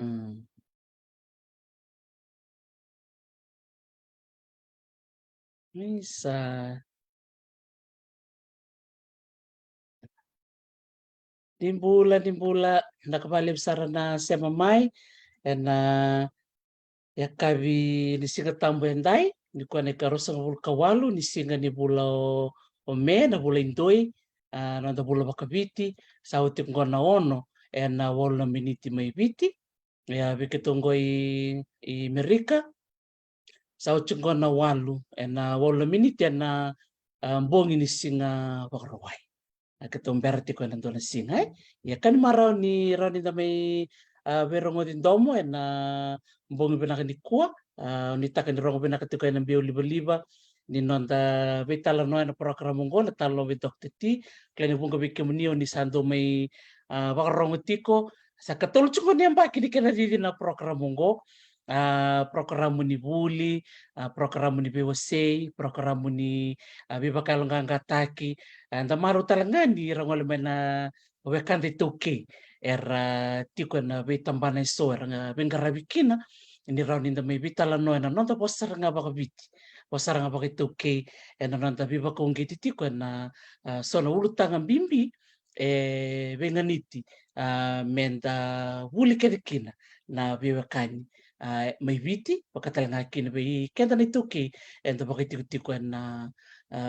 Mm. Isa Timbula nakabali besar na siya mamay na yakabi ni singa tambo endai ni kwa ni karosa ngul kawalu ni singa ni bula o me na bula indoi na da bula bakabiti sa utik ngona ono na wol na miniti mai biti ya biketongo i Amerika sa utik ngona walu na wol na miniti na mbongi ni singa wakarawai ketong berti ko nanto na singa ya kan marau ni rani damai berongo din domo na mbongi benaka ni kuwa ni taka ni rongo benaka tiko na bio liba ni nonda betala no na program ngo na talo be dokter ti kleni bunga bike munio ni sando mai bakarongo tiko sa katol chungo ni amba kini kena di na program ngo program ni buli program ni bewasei program ni bibakal ngataki anda maru talangani rangol mena wekande toke era tiko na betambana so era bengarabikina ni rauni nda mai bitala no na nonda posar nga bakabiti posar nga bakitoke na nonda biba kongiti tiko na sona ulutanga bimbi benganiti menda wuli kedikina na bewakani mai viti pakatalanga kina be kenda ni toke enda bakitiko tiko na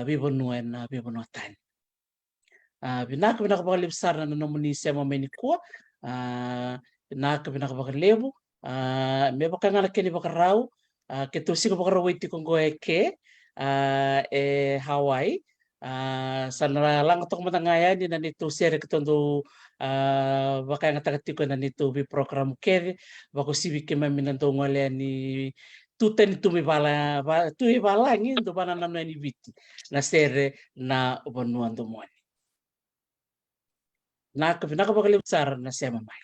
bibonu na bibonu tani binaka bakali besar na nomoni sema meni kuwa binaka bakali lebu me bakanga keni bakarau ketusi ko bakarau iti kongo eke Hawaii sana lang tok matangaya ni nanito sere ketondo bakanga tagatiko nanito bi program kere bako sibi kema minanto ngole ni tuten tu mi bala tu i bala ngi ndo bana namna ni biti na sere na ubanuan do mo na bakali besar na sema mai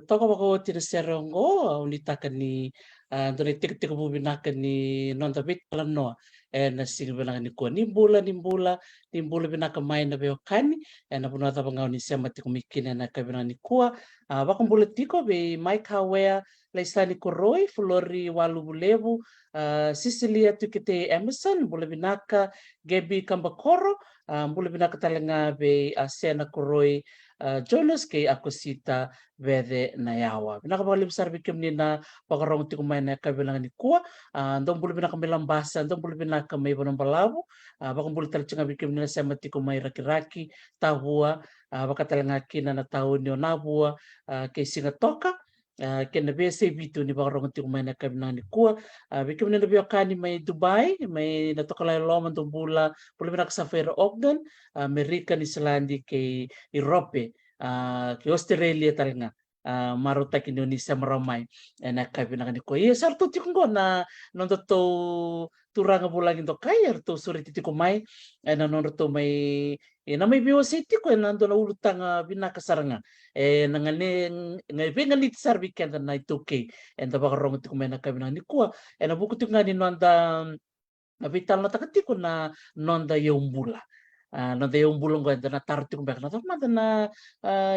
toka baka tira serongo unitaka ni ndona tika bubinaka ni nonda bit no na singa ni ko nimbula binaka mai na beokani na puna ta bangau ni sema tiko mikina na kabina ni kuwa baka mbula tiko be Mike Hawea laisani koroi Flori Walubulevu Cecilia tukite Emerson mbula binaka Gaby Kambakoro mbula binaka talenga be Sena koroi Jonas kay ako sita vede na yawa. Pinakabagalib sarbi kim ni na pakarong ti kumain na kabilang ni kuwa. Andong bulu pinakamilang basa, andong bulu pinakamay ba ng balabo. Bakang bulu talaga nga bikim ni na sema ti kumay raki-raki, tahua, baka talaga kina na taon niyo nabua, kay singatoka. Kena bese bitu ni bakarong ti kumain na kabilang ni kuwa. Bikim ni nabiyo ka ni may Dubai, may natokalay loman do bula, bulu pinakasa Fair Ogden, Amerika ni Islandi kay Europe, kay Australia talaga. Maruta ki Indonesia maramai na kabina ni ko yes arto ti ko na nondo to turanga bulang into kay arto suri ti ko mai na nondo to may na may biwa city ko nando na ulutang binakasaranga nangane ngai benga lit sarbi kan na ituke and the bakarong ti ko mai na kabina ni ko na buku ti nga ni nonda na vital na takati ko na nonda yung bula. Nonda yung bulong ko na tarti ko bek na mada na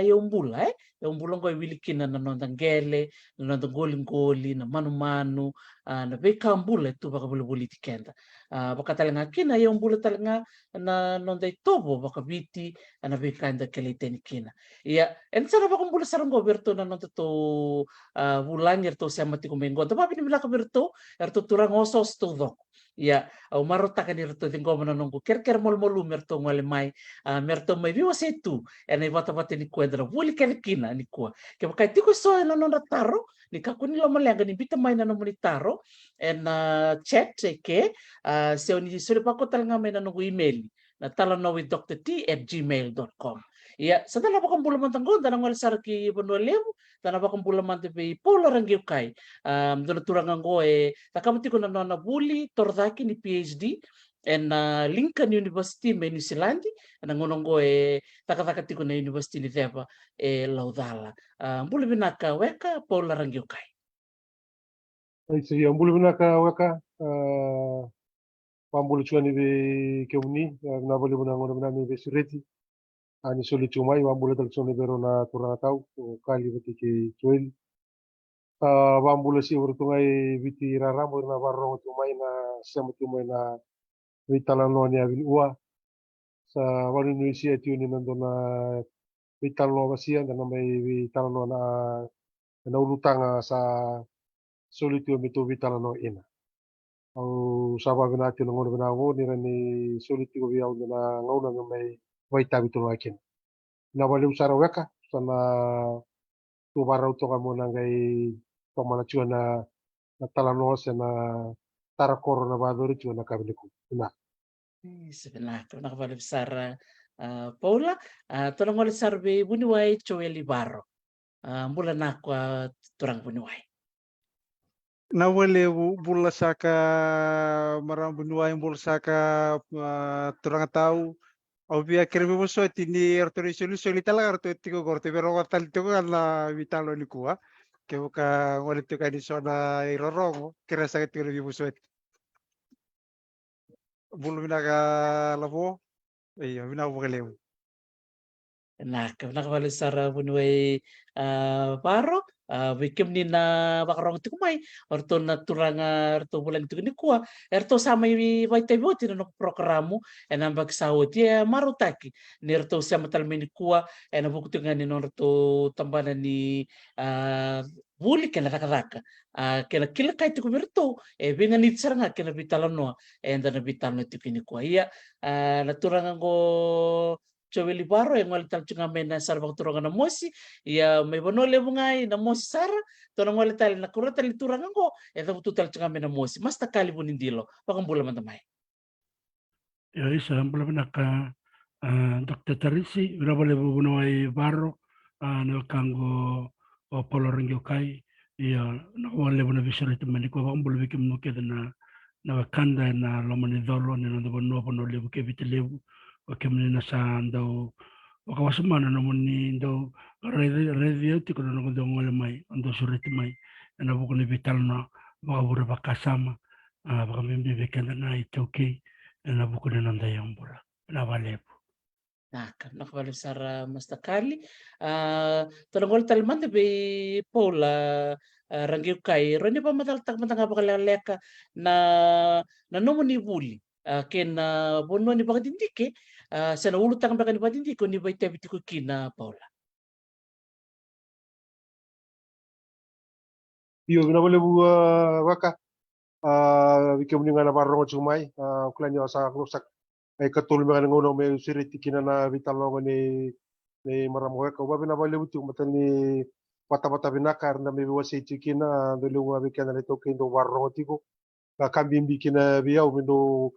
yung bula yung bulong ko wilikin na nonda gele na nonda goling-goli na manu-manu na beka ang bula ito baka bula-buli ti kenda baka talaga kina yung bula talaga na nonda itobo baka biti na beka anda kalite ni kina iya and sana baka bula sarang goberto na nonda to bulan yerto sa mati kumengo tapi nila ka berto erto turang osos to ya au marota kan irto tingo manongo ker mol merto ngale mai merto mai viwa setu ena bata ni kuadra wuli kina ni kwa ke bakai tiko so ena non taro ni kakuni lo malenga ni bita mai na no monitaro en chat ke se oni sore pako talanga mai na no email na talano with drT@gmail.com ya sadala bakang bulaman tanggo danang wal sarki bonolemu dana bakang bulaman te be pola rangiu kai dono turangan go takamti ko na na buli tordaki ni PhD and Lincoln University me New Zealand nangonong go takati ko na university ni Deva laudala buli binaka weka pola rangiu kai ai si buli binaka weka pambulu chuani be keuni na boli buna ngona buna be sureti ani soli chumai wambulu tal soni bero na turana tau kali beti ke chuel wambulu si urtungai biti raramu na barro chumai na semu chumai na vitala no ni avil ua sa wani nuisi atiuni nando na vitala no basia na mai vitala no na ulutanga sa soli tu mitu vitala no ina au sababu na tino ngono na ngo ni rani soliti ko biya na ngauna na may waita bito akin na wali usara weka sana tu barau to kamo na ngai pamana chua na talano se na tarakoro na badori chua na kabili ko na sebenarnya nak besar Paula tolong oleh sarbe buniwai Joeli Baro mula nakwa turang buniwai Nawale bula saka marang bunuai bula saka turang tahu au bia kerbe boso tini artori soli tala arto tiko gorte pero tal tiko na vitalo ni kuwa ke ka ngole tiko ni sona irorong kira sa tiko ni boso bulu binaga labo iya binaga bukalew nak balik sara bunuai Baro bikim ni na bakarong ti kumai orto na turanga orto bulan ti ni kuwa erto sama i waita boti no programo en ambak sawot ya marutaki ni erto sama talmeni kuwa en buku ngani no orto tambana ni buli kena raka kena kila kai ti kuberto binga ni saranga kena bitalano en dana bitalano ti kini kuwa iya na turanga go Joeli Baro yang wali tal chunga mena sar bang turangan na mosi ya may bonole bungai na mosi sara to na wali tal na kurata li turangan ko eta butu tal chunga mena mosi mas takali bunin dilo pakang bula man tamay ya isa bula ka Dr. Tarisi urabale bunoi Baro na kango o poloringyo kai ya na wale buna bisara tamani ko bang bula bikim no keda na wakanda na lomani dolo ni no bono bono lebu ke vitelebu o kemne na sando wakawasamana namun ni do radio ti kono ngo ngole mai ando sureti mai na buku ni vital na baka bakasama baka mimbi bekenda na itoke na buku ni nanda yambula na valepo. Nakabalo sara mastakali. Tanongol talman be Paula rangiu kai roni pa mataltak matanga bakaleka na nomo ni buli. Ken bono ni bakatindike sana ulutang baka ni patindiko ni ba itebiti ko kina Paula. Iyo vinavalevu waka vikemninga na barro chumai klanya sa rusak ay katul mga ngono may siriti kina na vitalongo ni maramoe ka wabi na valevu tu matani pata binakar na may wasi kina dulu wabi kana nito kindo barro tiko kambimbi kina biau mindo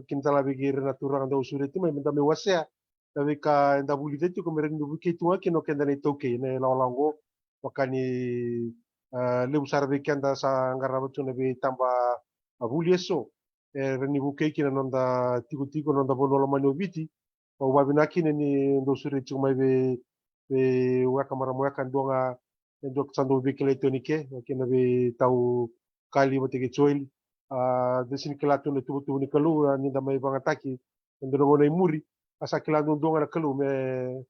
kintala bigir na turang daw suriti may mendame wasya tapi ka nda bulite tu kemerin du kitu kino kenda nito kina lawango wakani lebu sara kenda sa ngara batu nabi tamba bulieso reni buke kina nonda tiku nonda bonolo mano biti o wabinaki ni ndo suri chumai be waka mara mwaka ndonga ndok sando bikele tonike kina be tau kali moteke choil desin kelatu ne tubu ni kalu ni damai bangataki ndo ngona imuri asa kelatu ndonga na kalu me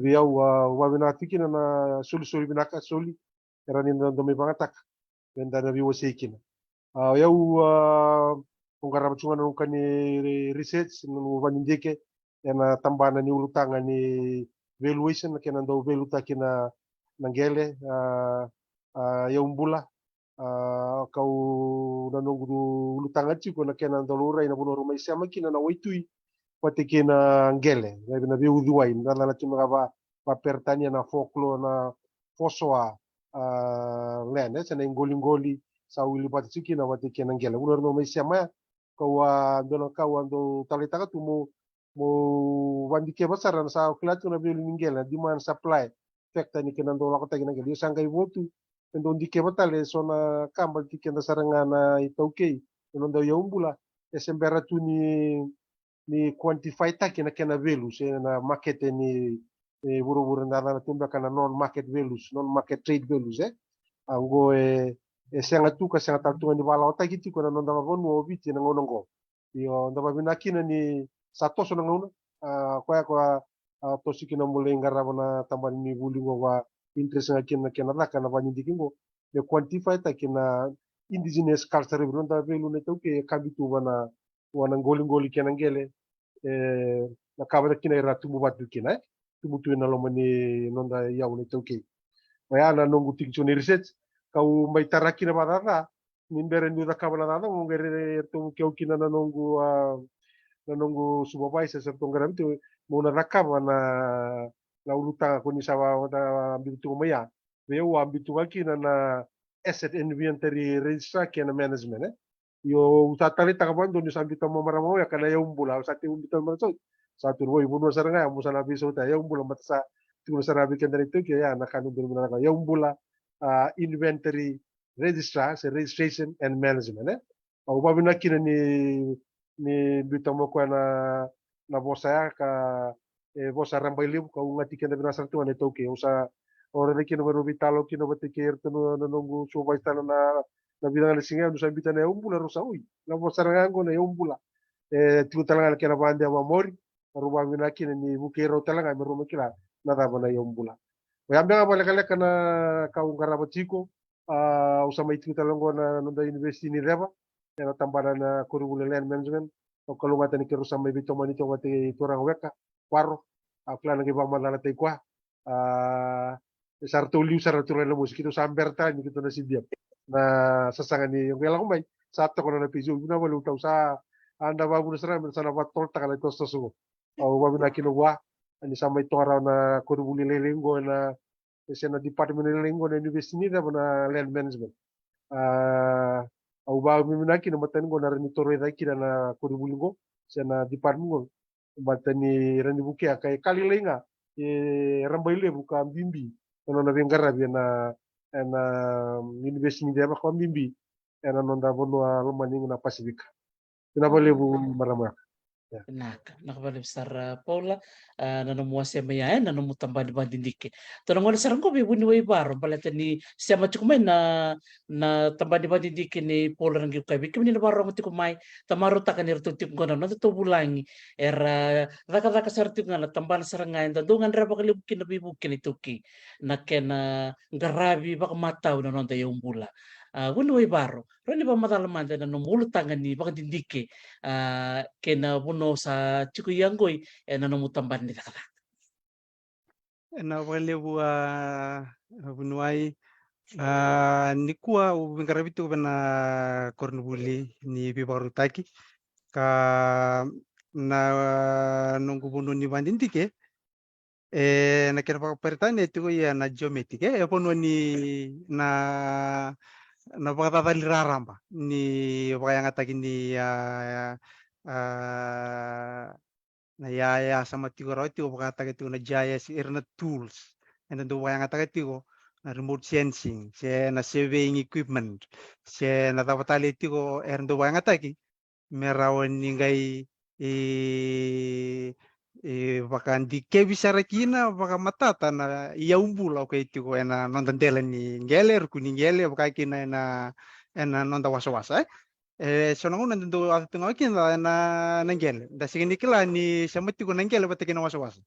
biau wabinaki kina na suli binaka suli erani ndo me bangatak nda na biwo sekina yau ungara machunga nung kani research nung vanindike yana tambana ni ulutanga ni valuation kena ndo valuta kina nangele ya umbula kau nanong ulutanga chiko na kena ndo lura ina bono rumai sama kina na waitui pati kina ngele na viuduai ndala na chimagava papertania na folklore na fosoa lene sana ngoli sa wili pati chiki na wati kina ngele uno rumai sama kawa dono kawa ndo talita tu mo wandike basara na sa kilatu na biolu ningela demand supply factor ni kena ndo lakota kina ngeli sangkai votu ndo ndike batale sona kambal kikenda sarangana itauke ndo yaumbula esembera tu ni quantify ta kena values na market ni buru na tumba kana non market values non market trade values ango senga tuka senga tartunga ni bala ota gitu kuna nonda mabonu obiti na ngono ngo iyo ndaba binakina ni satoso na ngono kwa tosikina mule ngara na tambani ni buli ngo wa interest na kena raka na bani dikingo le quantify ta kena indigenous culture bronda velu ne toke kabitu wana ngoli kena ngele na kabada kina ira tumu batu kina tumu tu na lomani nonda yau ne toke waya na nongu tikchoni research kau mai taraki na marara nimbere ni kabala na ngere tu keu kina na nongu supervisor sa tonggaram tu mona rakaba na uluta ko ni sawa na ambitu maya veu ambitu kina na asset inventory register kena management yo utatali takabando ni sambita mo maramo ya kana yumbula sa ti umbita mo so sa turbo ibuno saranga mo sana biso ta yumbula matsa tu sarabi kenda itu ya na kanu durmana yumbula inventory registration and management au babi na kina ni bitamo kwa na bosa ka bosa rambai liu ka unga tikenda bina sartu ane toke usa ora de kina baru bitalo kina batike ertano na nongu suba istana na bidang na singa nusa bitana umbula rusa ui na bosa rangango na umbula tu talanga kina bande amori ruba bina kina ni bukero talanga meruma kila na daba na umbula Yambia baleka na kaungara batiko usama itu talongo na nonda university ni reba na tambara na curriculum management o kalunga tani keru sama bito manito wate turang weka waro akla nagi ba malala tay kwa sarto liu sarto na mus kito samberta ni kito na sidiap na sasangan ni yung kailangan may sa ato ko na napiso na wala utaw sa anda ba mo sa ramen sa nabatol takala ito sa sugo o babi na kinuwa ani sa may tora na curriculum linggo na sa department ng linggo na university na land management au ba mi minaki na matan ko na rin toro rai kina na curriculum sa na department ko matani rin buki kay kalilinga rambaile buka bimbi no na vengara na university dia ko bimbi na nonda bono almaning na Pacific pinabale bu marama Nakabalik besar Paula nanamua sema ya nanamu tambani bandindike tanongona sarango be buni wai baro balata ni sema chukumai na tambani bandindike ni Paula rangi kai bikim ni baro ngoti kumai tamaru takan ir tutik ngona no to bulangi era raka sarti ngana tambana saranga enda dongan ra bakali bukin na bibukin ituki na kena ngarabi bak matau na nonda yumbula buni wai baro roni ba madalamanda na numulu tangan ni bakadindike kena buno sa chiku yangoi na namutamban ni takala. Na wale bunuai ni kuwa ubingarabitu bana kornubuli ni bibarutaki ka na nunggu bunu ni bandintike na kena papertane itu ya na geometrik pono ni na pakatata liraramba ni pakayangata ni na ya sama tigo roti pakata gitu na jaya si erna tools and then do pakayangata tigo na remote sensing se na surveying equipment se na tapatali tigo erna do pakayangata ki merawan ningai baka di kebisara kina baka matata na iaumbula okay tigo ena nondandela ni ngele rukuni ngele baka kina ena nonda wasa-wasa sonangu nandu atunga kina na ngele da sigini kila ni sama tigo ngele bata kina wasa-wasa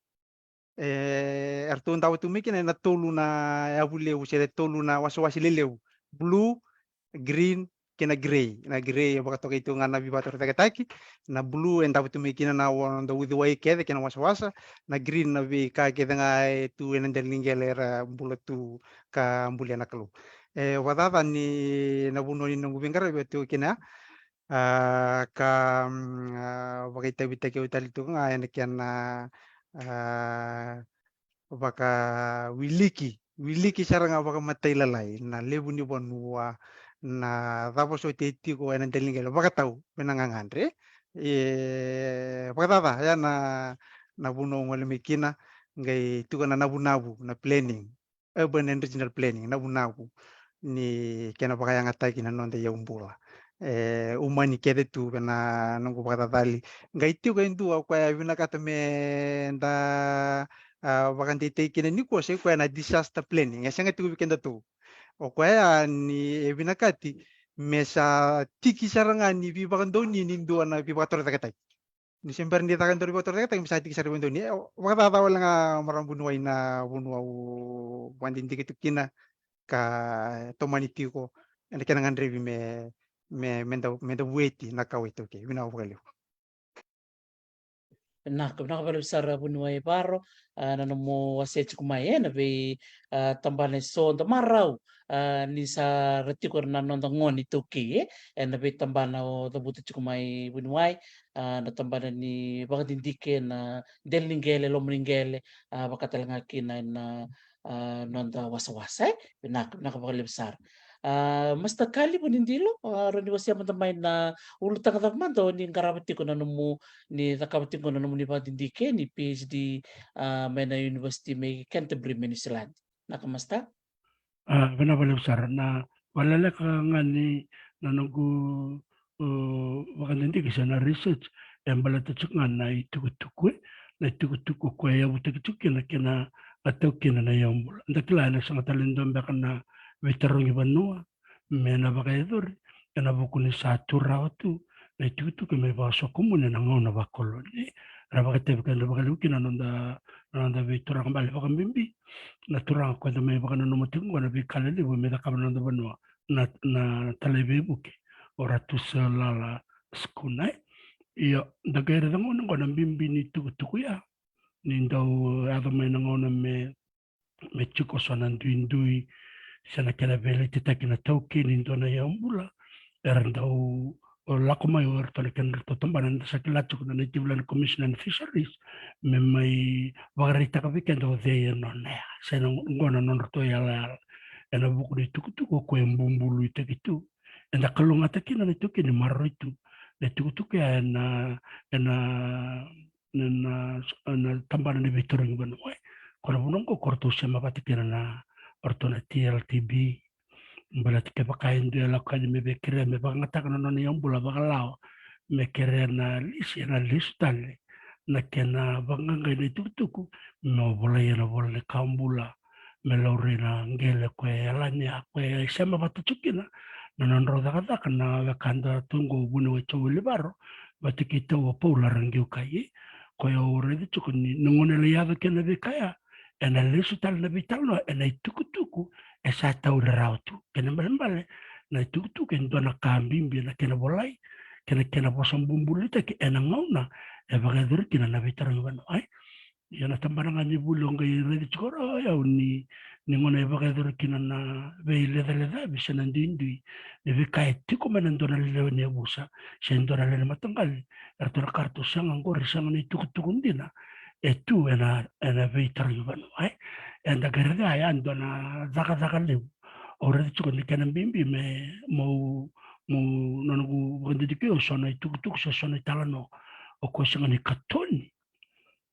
ertu ndaw tu mikina na tolu na abule usere tolu na wasa-wasi leleu blue green kena gray na gray baka toka itu ngana bibator taki na blue enda butu mikina na wanda with way kede kena wasa-wasa na green na bi ka kede ngai tu ena delinggelera bulatu ka ambulia na kalu wadada ni na buno ni nungu bingara betu kena ka baka ita ke utali tu ngai ena kena baka wiliki saranga baka matai lalai na lebu ni bonua na tapos so titi ko ena delingelo baka tahu penangangandre baka tata ya na buno ngole mikina ngai tu kana nabu na planning urban and regional planning nabu ni kena baka yang atai kina nonde ya umbula umani kede tu kana nunggu baka tatali ngai tu kan tu aku ya bina kata me nda baka titi kina ni ko se ko na disaster planning ya sanga tu bikin tu o kaya ni binakati mesa tiki saranga ni bibakandoni ni ndo na bibator takatai ni sembar ni takan dari bibator takatai mesa tiki saranga ni wakata tawala nga marambunuay na bunuaw wandin tiki kina ka tomaniti ko ene kana ngandre me menda weti nakawito ke binaw bakaliw Nakabalik besar bunuai baro nanamu waset kumai na be tambane so da marau ni sa retiko na nonda ngoni tuki na be tambana o da butu kumai bunuai na tambana ni bakadindike na delingele lomringele bakatalanga kina na nonda wasa-wasa nakabalik besar mas takali pun indilo rani wasia mantamay na ulutang tagmando ni karabati ko na numu ni nakabati ko na numu ni Badindike ni PhD may na University may Canterbury Minnesota nakamasta Benar-benar besar na walala ka nga ni nanunggu wakandindi kisa na research yang balatatsuk nga na itukutukwe na itukutuku kwa ya butakituki na kina atau kina na yambula ndakila na sa matalindong baka na veterong ibanua mena baka idor kana bukuni sa turao tu na itukutuki may baso kumune na ngona bakoloni rabaka tebaka na baka luki na nonda veterong bali baka mimbi na turang kwenda may baka na numutingo na bikalali we meda kama nonda banua na talebe buki ora tu selala skunai iya dagere dango nang kona bimbi ni tuku ya ni ndau ada may nangona me chuko sonan duindui sana kena vele titaki na tauki ni ndo na yambula erandau lako mai orto na kena to tambanan sa kilatu na Native Land Commission and Fisheries me mai wagarita ka weekend o de no ne sana ngona non to ya ena buku ni tuku ko embumbulu itakitu enda kalunga takina ni tuki ni marro itu na tuku ya na tambana ni bitoring banoi kono bunongo korto sema batikira na ortona TLTB balat ke pakain dia lakukan me bekire me bangata kana non yang bula bakalao me kere na lisi na listale na kena vanganga ni tukutuku no bola yana bola le kambula me laurina ngele kwe alanya kwe sema batuchukina na nandro daga kana wakanda tungo bunu wecho libaro batikita wa paula rangi ukai kwe already chukuni nungone le yado kena vikaya ena lisu na vitalo ena tukutuku esa taura rautu kena mbale na tukutuku ndona kambimbi na kena bolai kena posong bumbulita ke ena ngauna e bagadur kina na vitaro ngano ai yana tambaranga ni bulong kay ready chikoro ya ni ngona e bagadur kina na be leda bisa nandindi e vikai tiko manandona le ne busa sendora le matanggal ertora kartu sang ngor sang ni tukundina e tu ena vitaro ngano ai enda garda ya andona zaka le ora chiko ni kana bimbi me mo nongu bendiki o sona tuk so sona talano o kosanga ni katoni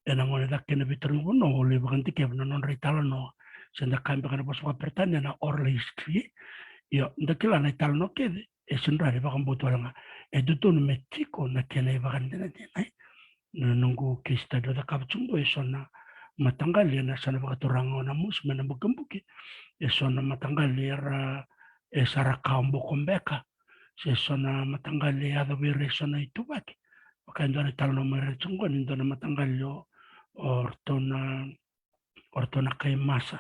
ena ngone da kena bitru no o le bendiki no non talano senda kambe kana boso pertanya na orle history yo ndakila na talano kede e sendra re bakam botolanga e duton metiko na kena e bakandena dinai nongu kista da kapchungo e sona matangali na sana bakaturanga na mus mena bukambuki e sona matangali era e sara kambo kombeka se sona matangali ada bere sona itubaki wakandona talno mere chungo ndona matangali ortona kai masa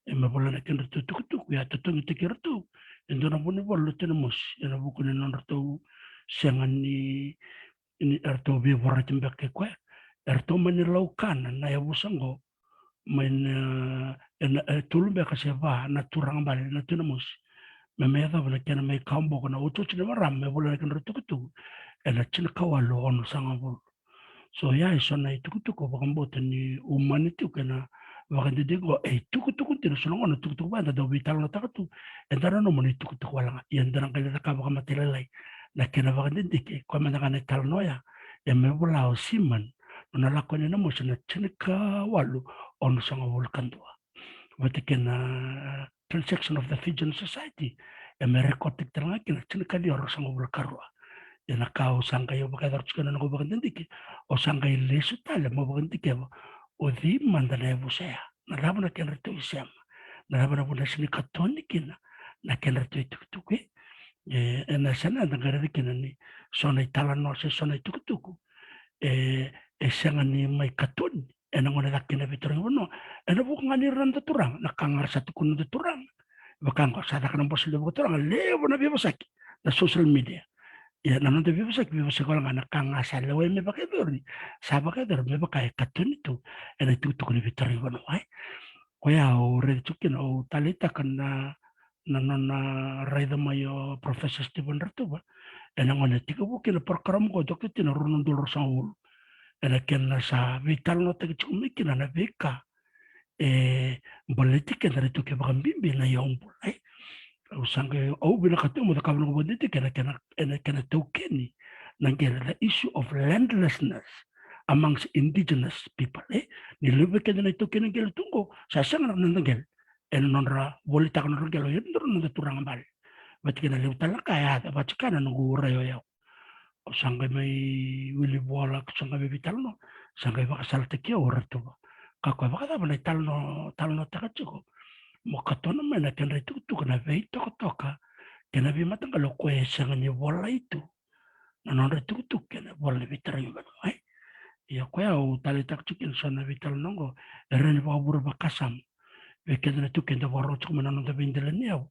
e me bola kendo tutuk ya tutung tikirtu ndona buni bolu tenemos ena bukune non rto sengani ini erto bi boratim bekke kwe erto mani laukan na ya busango men tulumbe kaseva na turang bali na tenemos memeda bala kena mai kambo kana utu chine maram me bola kan rutukutu ela chine kawalo on sangabul so ya isona itukutuku bakambo tani humanity kana wakandi digo tukutuku tino sono ona tukutuku banda do vital na takatu endara no moni tukutuku wala yendara kala ka bakama telelai na kena wakandi dike kwa mana kana talnoya e me bola o siman na la kone na mo chine kawalo on sangabul kandwa watikena transaction of the Fijian society e me rekotik teranga kina chine kali oro sangabul karwa ena kau sangka yo baka dar chukana no baka ndiki o sangka lesu tale mo baka ndiki o di mandana e busea na rabana ken reto isem na rabana buna sini katoni kina na ken reto tukutuku ena sana na gara kina ni sona itala no se sona tukutuku sanga ni mai katoni ena ngona da kina vitro no ena buka ngani randa turang na kangar satu kuno de turang baka ngo sada kana bosle buka turang levo na bibasaki na social media ya nanon te viva sekolah ngana kanga sala we me pakai dori saba ka dor me pakai katun itu ena tu tu ni vitari wono ai ko ya o re chukin o talita kana nanon raida mayo professor Stephen Ratuba ena ngone tiko bukin program ko dokter tina runun dulur saul ena kenna sa vital no te chumikin na veka politik ena tu ke bimbi na yombul ai usanga au bina katumu da kabno bodite kena tokeni nangela the issue of landlessness amongst indigenous people ni lebe kena tokeni gel tungo sasanga nangel nonra bolita kan gelo yendro no turang bal batkena le utala kaya da batkana no rayo ya usanga mai wili bola usanga be vitalno sanga ba salte ke orto kakwa ba da bana talno takachuko mo katona mena kena tu kana vei toka kena vi matanga lo kwe sanga ni bola itu na non tu kena bola vitara yuba ai ya kwe au tali tak chikin sona vital nongo eren ba buru bakasam ve kena tu kena boro tu mena non da bindele niau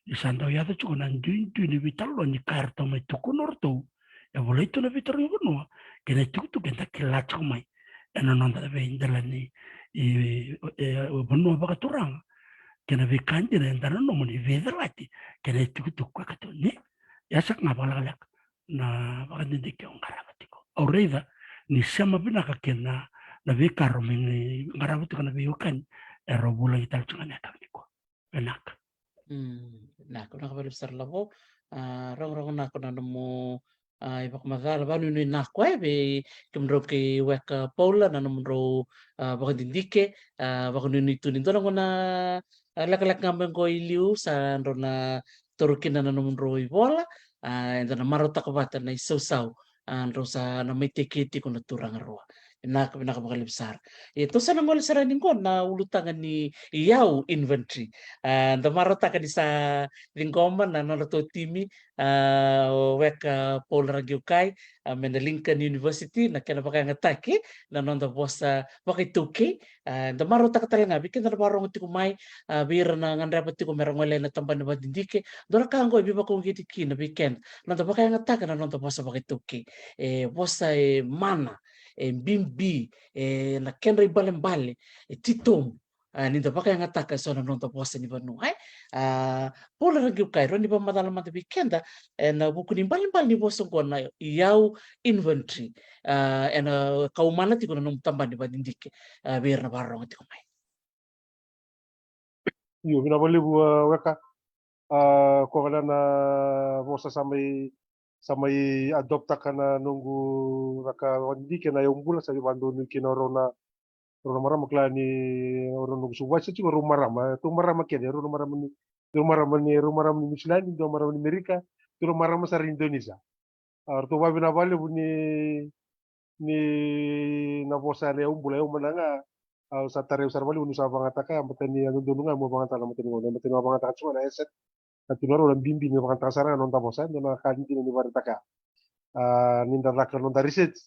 isando ya tu kana ndu ni vital lo ni karto mai tu kunorto ya bola itu na vitara yuba no kena tu kena kila chomai ena non da bindele ni bono bakaturang kena vikanje na ndana no moni vedrati kena tukutuk kwa katoni ya sak ngabalak na bakandi ke ngarabatiko aureda ni sama bina ka kena na vikaro mini ngarabatiko na viukan erobula ital chungana kaniko enak Nah, kuna kabalo besar labo rong na kuna nemu ibak magala banu ni nakwa be kumro ke wek Paula na numro bakadindike bakunu ni tunin to na lak ngambang ko iliu sa ro na turukin na numro ibola and na marota kabata na isausaw andro sa na may tikiti ko na turang roa. Nakapakalibsar. Ito sa nangol sa raning ko na ulutangan ni Yao inventory. Damarata ka di sa lingkoman na narato timi wek Paul Ragyukay Menalingkan University na kaya napakangatake na nonda bosa wakituki damarata ka talaga bikin na barong ti kumay bira na ngandra pati ko merong wala na tamban na badindike dora ka ngo iba kong kitiki na weekend nonda pakangatake na nonda bosa wakituki bosa mana bimbi na kenra ibale-bale titom ninda baka yang ataka so na nonta bosa ni banu ai pola na gyud kairo ni ba madala mata weekenda na buku ni bale-bale ni bosa ko na iyaw inventory na kaumana ti ko na nung tamban ni ba dindike bir na barong ti kumay. Iyo binabaliw weka ko kana na bosa sa may adopta ka na nunggu raka wandi kena yung bula sa bando ni kinoro na ro marama klani ro nunggu suwa sa ro marama tu marama kene ro marama ni mislani do marama ni Amerika tu marama sa Indonesia to wa binabaliw ni na bosa le yung bula yung mananga sa tare usar bali unu sa bangataka matani ano dununga mo bangataka matani mo matani bangataka chuma na eset katunaro lang bimbi ni bangataka saranga non tabosa no na kanti ni barataka ninda raka non da research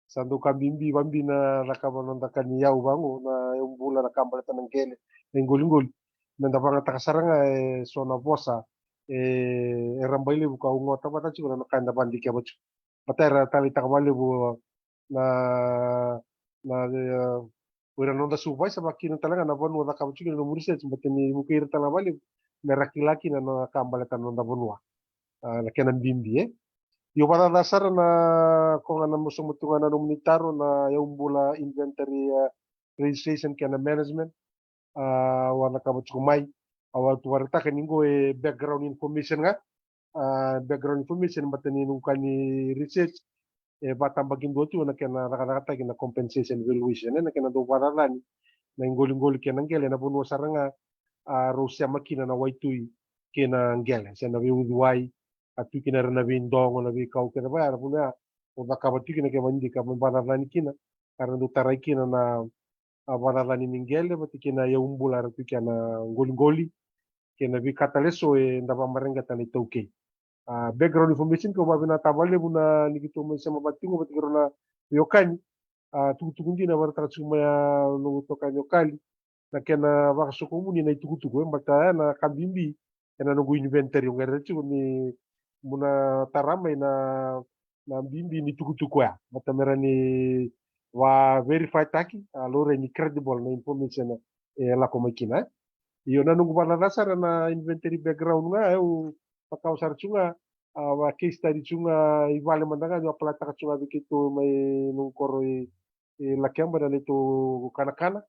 sandu kambimbi bambi na raka non da kan yau bango na yung bula na kambala tanang kele ngol nanda bangataka saranga so na bosa rambaile buka ungo tabata chiko na kanda bandi kya bachu patera tali takabale bu na Ora non da subai sa makina talaga na bonwa da kamu chukina no research matani mukir talabali na laki na kambala tan non da bonwa na kenan bimbi yo para dasar na kung ano mo sumutungan na nominitaro na yung bula inventory registration kena management wana kamu chukumay awal tuwarta kaningo background information nga background information matani nung kani research batambagin gotu na kena nakakata na compensation valuation na kena do paralan na ingol kena ngele na bunwa saranga Russia makina na waitui kena ngele sa na wiwai atu kina na windong na wi kau kena ba puna o bakabatu kina ke mandi ka paralan kina karena do tarai kina na paralan ni ngele bati kina yaumbula atu kena ngoli kena wi kataleso ndaba marenga tani toke background information ko babi na tabale buna nikito mo sa mabatingo batigero na yokani tukutukundi na barata sumaya no toka yokali na kena bakasukumuni na itukutuku mbata na kambimbi kena no inventory yung ereti ni muna taramay na bimbi ni tukutuku ya matamera ni wa verify taki alore ni credible na information la ko makina iyo na nung dasar na inventory background nga pakausar chunga wa case study chunga ivale mandanga wa plata chunga bikitu may nung koro lakyamba na nito kanakana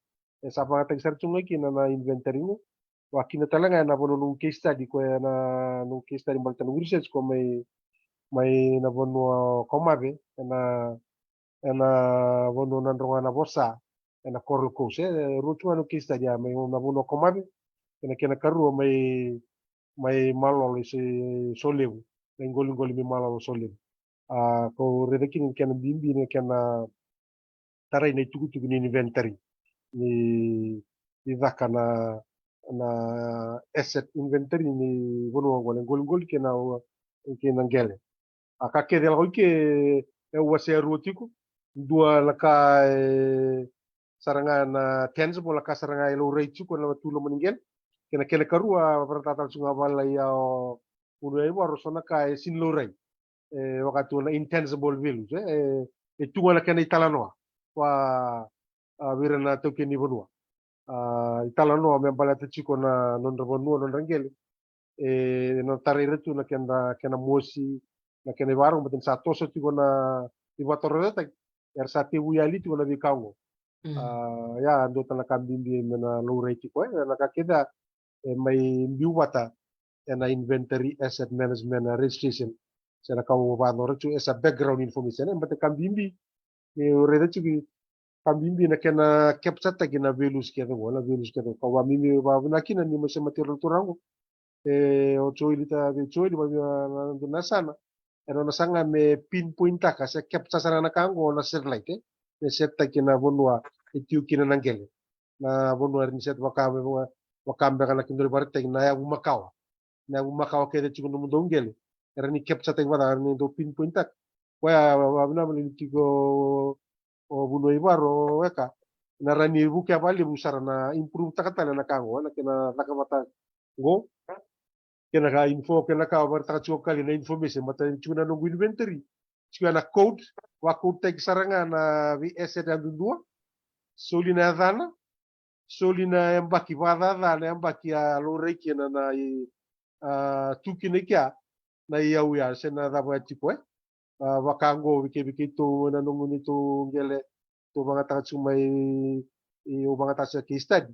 sa mga tagsar chunga kina na inventory mo wa kina talaga na bono nung case study ko na nung case study balta nung research ko may na bono komabe na bono nandronga na bosa na koro ko se rutu ano case study may na bono komabe kina karu may malolo si solew ngol mi malolo solew ko redekin kena bimbi ne kena taray na tugu ni inventory ni idaka na asset inventory ni bono ngol kena ngele akake del hoike wase rotiku dua laka saranga na tangible laka saranga elo reitu ko na tulo meningel kena karua pertatan sunga bala ya uno ibo arosona ka sinlorai wakati na intangible values tunga na kena italanoa wa wirana to keni bonua italanoa me bala tchiko na non bonua non rangel no tarire tu na kena mosi na kena warung batin satu so tiko na iwatorre ta yar sati uyali tiko na bikango ya ando tala kambimbi na lorai tiko na kakeda may biwata na inventory asset management registration sana kawo ba no rechu as a background information but kambimbi ni reda chuki kambimbi na kena capture tagi na values keda wala values keda kawa mimi ba na kina ni masema material turango o choili ba na sana eno na sanga me pinpoint ka sa capture sana na kango na satellite me setta kina bonwa itiu kina nangele na bonwa ni set wakambe kana kindori bartek na ya umakawa kede chiko no mundongele era ni capture te wada ni do pinpoint tak wa abna mali tiko o buno ibaro weka na rani buke abali busara na improve takatala na kango na kina nakamata go kena ka info kena ka barta chuo kali na information mata chuna no inventory chuna na code wa code tag saranga na VS da dua soli na dana soli na embaki vada dana embaki a lore kena na tuki ne kya na ia uya sena da ba tipo wakango wike to na no nguni to ngele to banga ta chumai o banga ta sa case study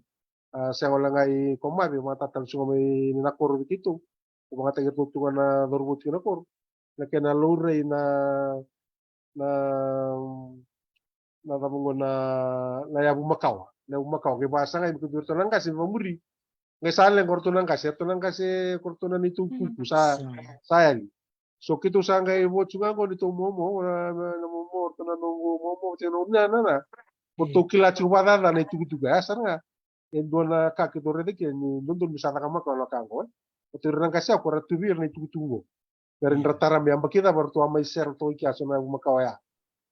sa wala ngai komabe mata tal sumai na kor wikito o banga ta to na dorbut kina kor na kena lore na tamungo na ya bumakaw ke basa ngai ko to nang kasi mamuri ngai sale korto nang kasi korto na nito kuku sa sayali so kito sa ngai bo chunga ko nito momo na momo to na momo teno na Porto kila chubada na itu ga saranga en dona ka ke dore de ke ni ndondo misata kama ko la kango o te ranga sa ko ratubir na itu tungo per ratara me amba kita bertu amai ser to ikya so na makawaya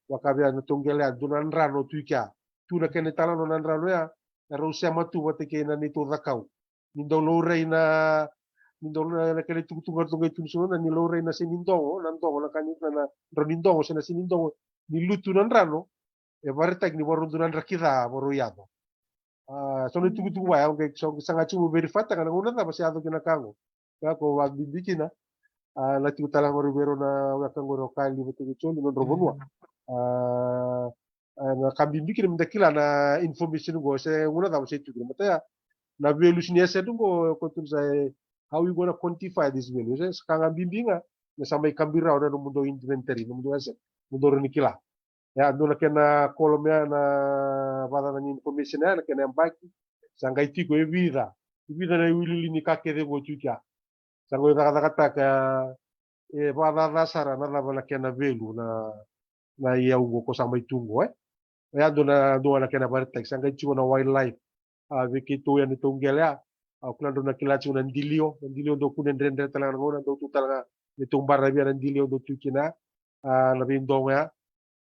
wakabia no tongele dunan rano tu ikya tu na kene tala no nan rano ya ro se matu wate ke na ni to dakau ni do lo reina ni do na kene tu to ngai so na ni lo reina se nindo nan to na kanit na ro nindo se na se nindo ni lutu nan rano e barita ni boru dunan rakida boru yado sono tugu wa ang so sanga chumo verifata kana una na masyado kinakango kaya ko wag bibikina la tu tala mo ribero na wakango lokal ni butu choni no robonwa na kambibikina mdakila na information go se una da se tugu mata na values ni ese dungo ko tu sai how you gonna quantify this value se kanga bimbinga na samay kambira na no mundo inventory no mundo ese mundo nikila ya ndola kena kolomea na vada na information na kena mbaki sanga itiko evida na wili ni kake de go chukia sanga da kata ka e vada da sara na la kena velu na ia ugo ko samba itungo ya dona kena bartek sanga ichigo na wildlife vikito ya nitongelea kuna dona kilachu na ndilio do kunen rendre talanga ngona do tutala nitumbara bia na ndilio do tukina na bindonga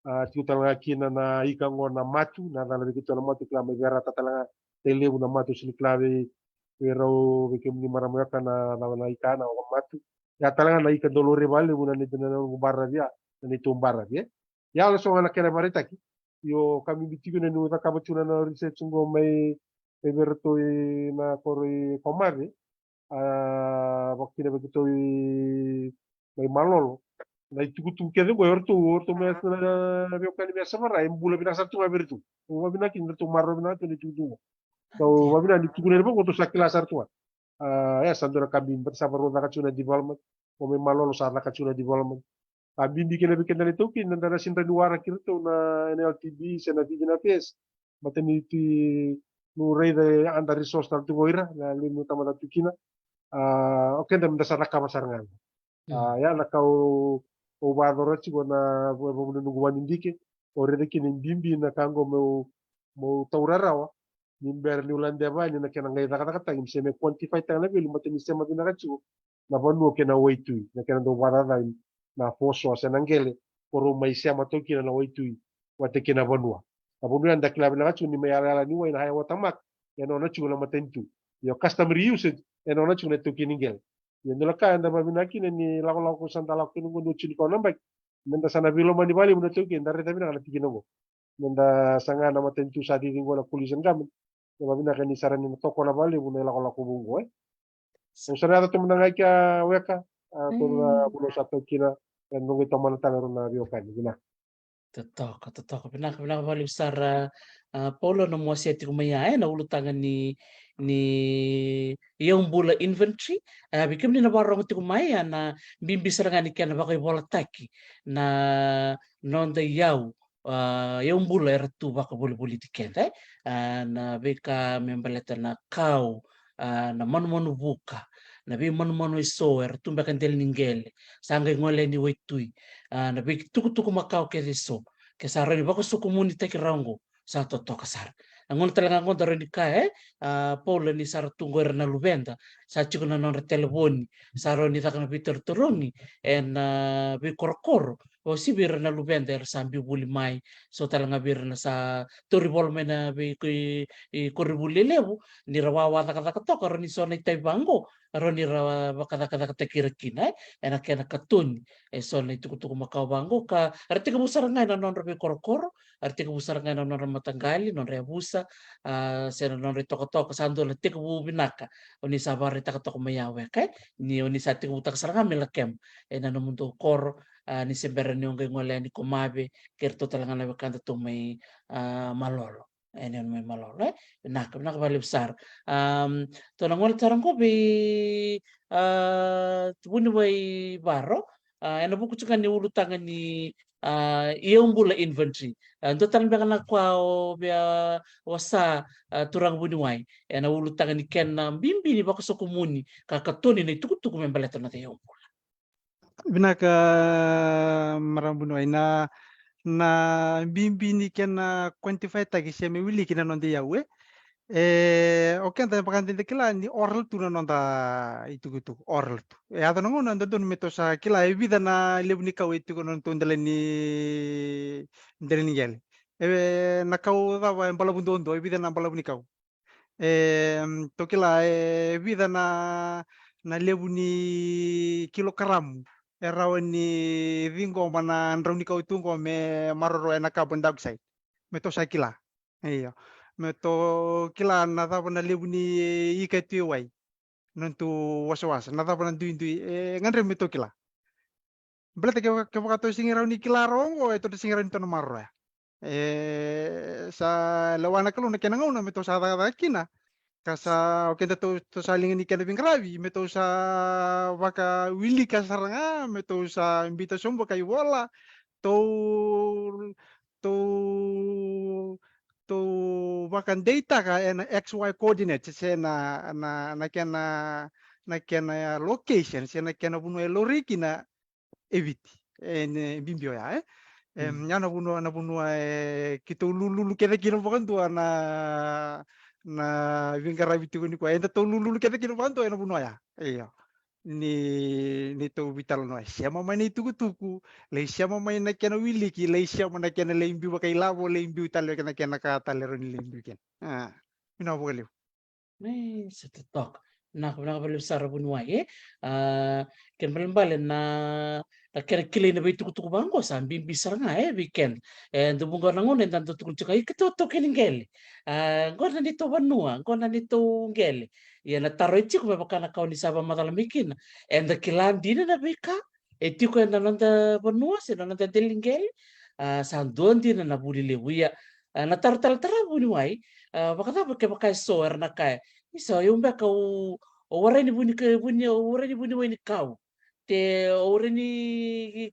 tiutanga kina na ikango na matu na begitu na matu klame vera tatalanga tele una matu sini klave pero bikin ni maramaka na ikana o matu ya talanga na ikan dolore vale una ni na barra dia ni tumbara dia ya lo so na kena barita ki yo kami bitigo na nuta kabachuna na research ngo may berto na kori komare waktu begitu may malolo na itukutu kede go orto mes na veo kan biasa mara embula bina satu ngabertu o bina kin bertu marro bina to ditutu so wabina ditukune bo to sakila sartua ya sandora kabin bersama roda kacuna development o me malolo sa kacuna development abin bikin itu kin na sinta duara kirto na NLTB sena vigina pes mateni ti no rei de anda resource tal tu goira na limu tamada tukina oke ndam dasar kamasarngan ya nakau o badoro chigo na bo nungu wanindike o rede kin bimbi na kango mo taurarawa nimber ni ulande ba ni na kena ngai kata im seme quantify tang level mateni sema dina kachu na bonu kena waitui na kena do barada na foso senangele poro mai sema to kina na waitui wate kena bonua na bonu anda klabe na kachu ni mai ala ni waina haya watamak eno na chu na matentu yo customer usage eno na chu na to kiningel yendo ka anda babinaki ni lako ko santala ko nungu do chini ko nambak menda sana bilo mani bali muna to kin dare tabi na tikino mo menda sanga na matentu sa di ngol na kulisan gamin ya babinaki ni sarani na toko na bali muna lako bungo so sarada to muna ngai ka weka to bulo sa to kina nungu to man talero na rio kan gina Totoka pinaka bali besar Paulo na mo siya tikumaya na ulutangan ni yung bula inventory bikim ni nabarong tikumaya na bimbisaranga ni kana bakay volataki na nonda yaw yung bula era tu baka buli tikente na beka membaleta na kau na manu buka nabi manu iso tumba kan del ningele sanga ngole ni waitui nabi tuku makau ke riso ke sarani bako su komunita ki rango sa toto kasar ngon talaga ngon daro ni ka Paula ni sar tunggu na lubenda sa chiku na non telefoni saro ni takana bitter turoni en bi korokoro o si bir na lubenda sambi buli mai so talaga bir na sa toribol mena bi koribuli lebu ni rawawa taka toka ni so na itai bango ro ni rawa bakada kira kinai enak katun so na tuku makau bango ka arti ka busar ngai na non bi korokoro arti ka busar ngai na non matanggali non rebusa sena non toko sando le tek bu binaka oni sabar toko mayawe kai ni oni sati ku tak saranga melakem ena no mundo kor ni sembere ni onge ngole ni komabe kerto talanga na bekanta to may malolo ene may malolo nak bali besar to nangol tarang ko bi tubuni way baro ena buku cukan ni ulu tangan ni iyong bula inventory ando tan beka na kwa o bia wasa turang bunuai ena ulu tangan ni ken bimbi ni bako so komuni kakatoni na tuku membaleto na tayo Binaka marambuno ay na bimbi ni kena quantify tagi siya may wili kina non dia we okay anta pakante kila ni oral tu nonda itu gitu oral tu ato nango nanda don meto sa kila vida na lebu ni kau itu konon tu ndele ni gel na kau da wa embala bundo ondo vida na embala ni kau to kila vida na lebu ni kilogram raw ni vingo mana raw ni kau itu ko me maroro na carbon dioxide meto sa kila iya meto kila na tapa na lebu ni ika tu wai nantu was na tapa na duin ngandre meto kila berarti ke kato singira ni kila rongo itu singira ni tono marro ya sa lawana kalau na kenang una meto sa kina kasa oke to saling ni kana bingravi meto sa waka wili kasaranga meto sa invitation bokai bola to bahkan data ka na XY coordinates siya na kena location siya na kena puno loriki na eviti bimbio ya yana puno kita lulu kita kira bukan tu na vingkara bitu ni ko enda to lulu kita kira bukan tu na puno ya iya ni to vital no siya mamani tuku le siya mamani na kena wiliki le siya mana kena le imbi bakai lavo le imbi talo kena ka talero ni le imbi ken mina bogaliu sa tutok nak bali besar bunuai ken balen na kira kili na bay tuku bangko sa bimbi saranga weekend ndo bunga nangon en tanto tuku chuka ikito keningeli ngona nito banua ngona nito ngeli ya na taro ichi ko baka na kauni saba matalamikin and the kilandina na beka etiko en nanda banua se nanda delingeli sandon dina na buli lewia na tara bunuai baka baka soer na kai iso yung baka o warai ni buni wani kau te ore ni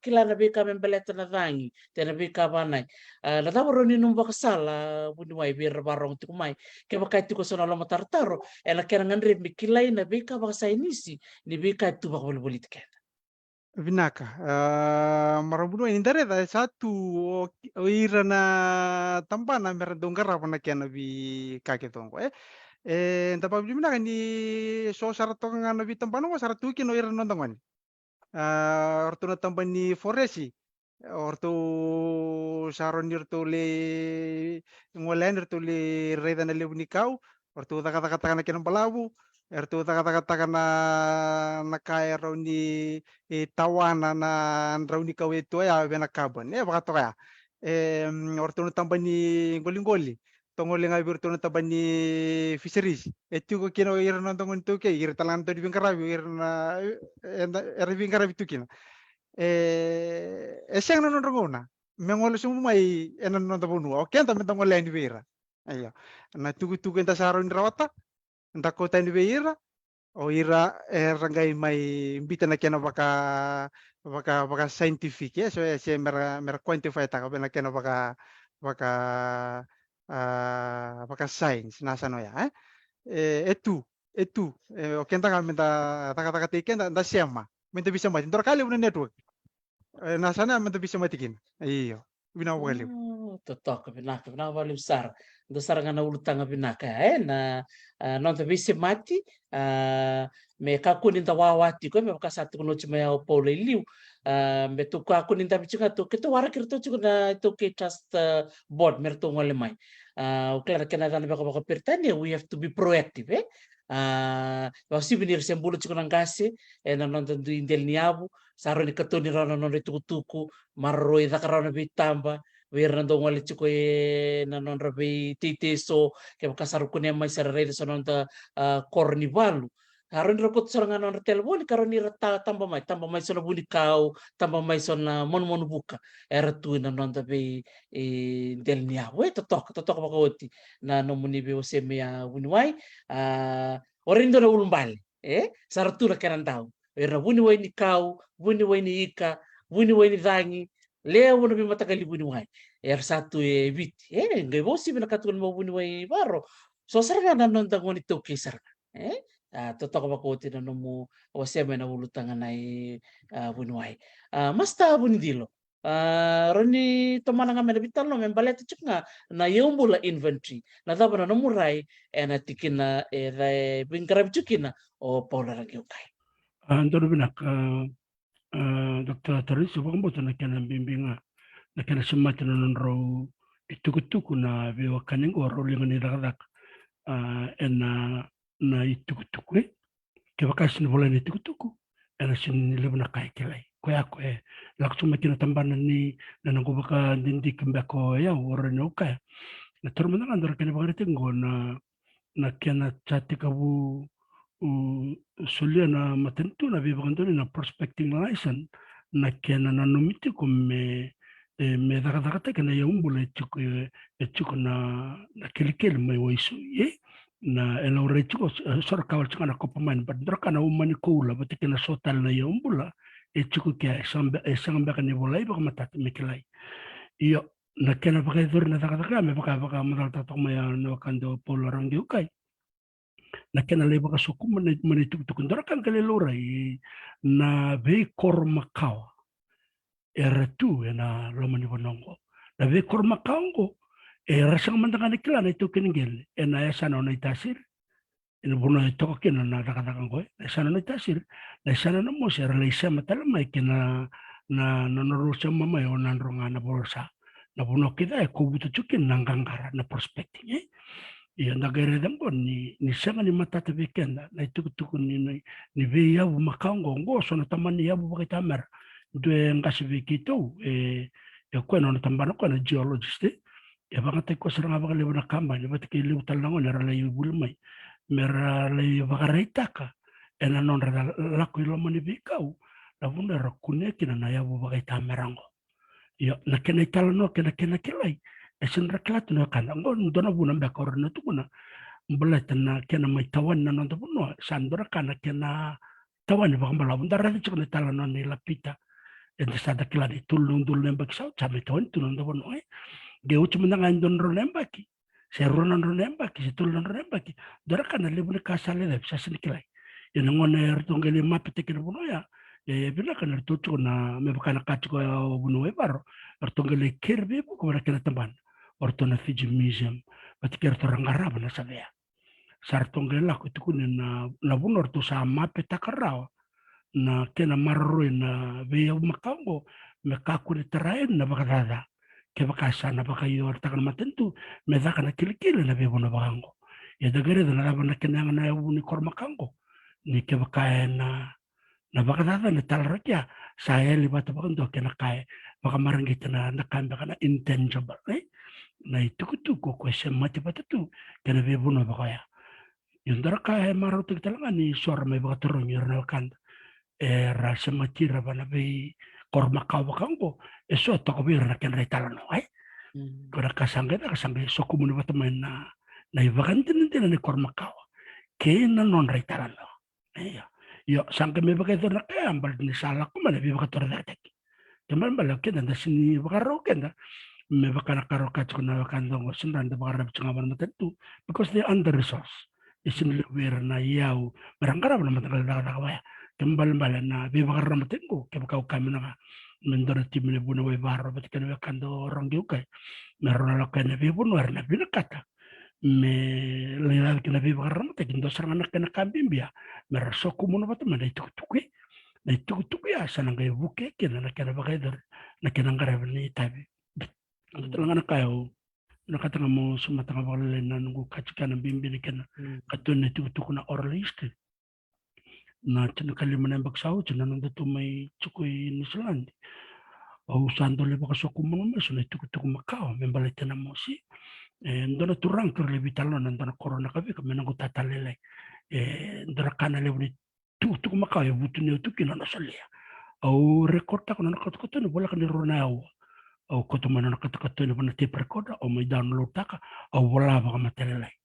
kila na beka membeleta na dangi te na beka banai na tawaro ni nung baka sala buni wai bir barong tu mai ke baka tu ko sona lama tartaro ela kera ngandre mi kilai na beka baka sa inisi ni beka tu baka boli ke vinaka marabuno ini dare da satu ira na tampana mer dongara pana kena bi kake tongo ndapa bimina ni so sarato ngana bi tampano saratu kino ira nondongan orto na tampani foresi orto saron nirto le ngolen nirto le reda na lebu nikau orto kata na kena palabu erto kata na kaya raw ni tawana na raw ni kau itu ya bena kabon baka to kaya orto na tampani ngoli tongol nga virtu na taban ni fisheries etu ko kino ir na tongon to ke ir talan to dibing karabi ir na erving karabi tu kino eseng no rongona mengol sumu mai enan no tabunu oke anta mentong len di vera ayo na tugu enta saron rawata enta kota di vera o ira rangai mai mbita na kena baka scientific ya so se mer quantify ta ka bena kena baka baka science nasa no ya etu itu kenta kan minta taka-taka tiken da siama minta bisa mati ndor kali una network na sana minta bisa matikin iyo bina wali Totoka vinaka vinavale sara ndo saragana olo tagna vinaka na nonta vise mati me kakuninta wawati koe me vakasatiko no tsy mahay ao Paula ilio me to kakuninta vitsinga to keto warakir to tsiko na to ke trust board mer to ngole mai o klara kena dana baka pertani we have to be proactive vasivinir sembulo tsiko nangase na nonta ndu indel niavu saro ni katoni rana nonre tukutuku marro idhakarana vitamba Verna dong wali chuko na non rabi titeso ke makasarukun yang mai sarare so non ta kornivalu haron rakot sorangan non telefon karon ni rata tambah mai so na buni kau tambah mai so na mon buka era tu na non ta be del nia we totok bakoti na no muni be osemia bunwai orindo na ulumbali saratura karan tau era buni wai ni kau buni wai ni ika buni wai ni dangi leo na matagali buni wai R1 vit ngai vosi bina katun mo buni wai baro so sarga na non tangoni to kisar totok bakoti na no mo osema na ulutanga nai buni wai masta buni dilo roni tomana nga mena bital no membalete chuknga na yombula inventory na daba na murai na tikina bingkarab chukina o Paula Rangyokai Andor binak Dr. Teresa bambo na kena bimbinga na kena semati na nonro itukutuku na biwa kaningo rolling ni dadak na itukutuku ke bakas ni bola ni itukutuku ena sin lebna kai kelai ko ya ko laksuma kina tambana ni na ngo baka dindi kimba ko ya woro no ka na tormana andor kena bagare tengo na kena chatika bu sulia na matentu na vivagandoni na prospecting license na kena na nomiti come me dagadagata kena yaumbula echuko na kelikeli mai waisu na elaure echuko sora kawal changa na kopa main but draka na umani koula but kena sotal na yaumbula echuko kia esanga kani volai baka matata mekilai iyo na kena baka idori na dagadagata me baka madal tatok maya na wakando Paula Rangyokai na kena leba ka suku mani tuk ndarakan kali lorai na ve kormakawa era tu na lomani bonongo na ve kormakango era sang mandangani kila na itu keningel na yasana na itasir ina bono to kena na dakadango yasana na itasir na yasana na mo era leisa matalama kena na norusa mama yo na ronga na bolsa na bono kita ko butu chukin nangangara na prospecting Iya nagare dango ni sanga ni matata weekend na itukutuku ni ve yabu makango ngo so na tamani yabu bakita mer due ngasi wikito ko no tambano ko na geologist bangate ko seranga bakale na kamba ni batike liu talango na rala yubulmai mera le bagarita ka ena non rala la ko lo mani vikau la vunda rakune kina na yabu bakita merango yo na kena talano kena kilai esen raklat no kana ngon dona buna mbakor na tukuna mbelata na kena mai tawan na nonto buno sandora kana kena tawan ba mbala bunda rati chukna talano ni lapita ente sada kilani tulung lembak sau chame tawan tulung do buno ge uchi mendanga ndon ro lembaki se ronan ro lembaki se tulung ro lembaki dora kana lebune kasale le bisa sinikilai ina ngone ertongeli mapete kena buno ya bila kana tuchu na me bakana kachiko buno e baro ertongeli kirbi ko bara kena tamban Ortona Fiji Museum, batikir torangara na sabea. Sartongela ko tukune na bunor to sa mape takarao na kena marro na veya makango me kakuri terain na bakadada ke bakasa na bakayo takan matentu me daka na kilikili na bebo na bakango. Ya dagare na laba na kena na uni kormakango ni ke bakaya na bakadada na talrakya saya libata bakando kena kaya baka maranggita na nakamba kana intangible na itukutuku ko semati patatu kana be buno bakaya yundara ka maro tiktalanga ni sor me bakatorong yorna kan ra semati rabana be korma ka bakango eso to ko bir na kan retalano kora kasangge sokumun batamain na ibakantin ni korma ka ke na non retalano yo sangke me bakator na ka ambal ni sala ko man be bakator na tek kemal balak kenda sini bakaro kenda me bakana karo kachko na bakandong sundan da bakarap chungaban matentu because they under resource isin lebih na yau barangkara na matagal na kawaya kembal na bibakar na matengo kebakau kami na mendora tim le buna way barro bat kan kando orang juga meron la kan bibun war na binakata me le kan bibakar na matengo sarang anak kan kambimbia merso kumuno bat mana itu na itu ya sana ngai buke kena na kena bagai dar na kena ngara ni tabi telangan kayo nakatanga mo sumatanga wala na nungu kachikana bimbi ni kena katun itu na orlisti na tena kali menembak sau tena nung datu may chukui Nusilandi au sando le baka soku mga meso na itu makao membalik tena mo si ndona turang kerle bitalo na ndona corona kabi kami nangu tatalele ndona kana le buni tuku makao ya butu ni utuki na nasalia au rekorta kuna nakatukoto ni bola kani ronao au koto mana nakatukoto ni bana tape recorder au may download taka au bola baka matelelai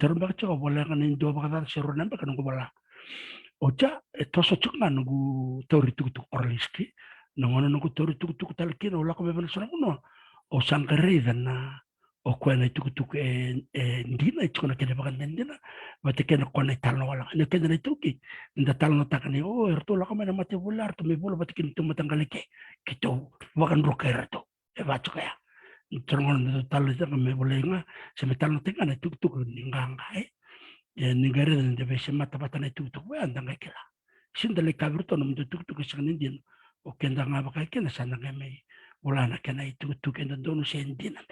terus baka chaka bola kani ndo baka tata si ronamba kani ngu bola ocha toso chukna nungu teori tuku orlisti nangona nungu teori tuku talkina ula ko bebana sana kuno o sangkare na o kwena tuku ndina chukuna kene baka ndina bate kene kone talno wala ne kene tuki nda talno takani o erto la kama mate bular to me bolo bate kene to matangalike kito wakan rokerato e bacho kaya trongon talo taka me bolenga se me talno tengana tuku nganga negara dan deve mata batana tuku andanga kila sindale kabirto no tuku sanindin o kenda ngaba kai kena sananga me ulana kena tuku kenda donu sendina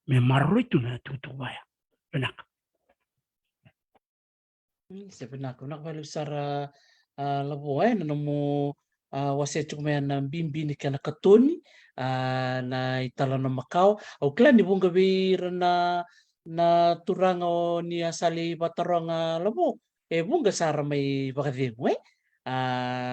me marro itu na tuku baya benak sebenarnya nak balik sara labo na namo wase chukme na bimbi ni kana katoni na itala na Macau au klan ni bunga bir na turanga o ni asali bataranga labo bunga sara may bakademo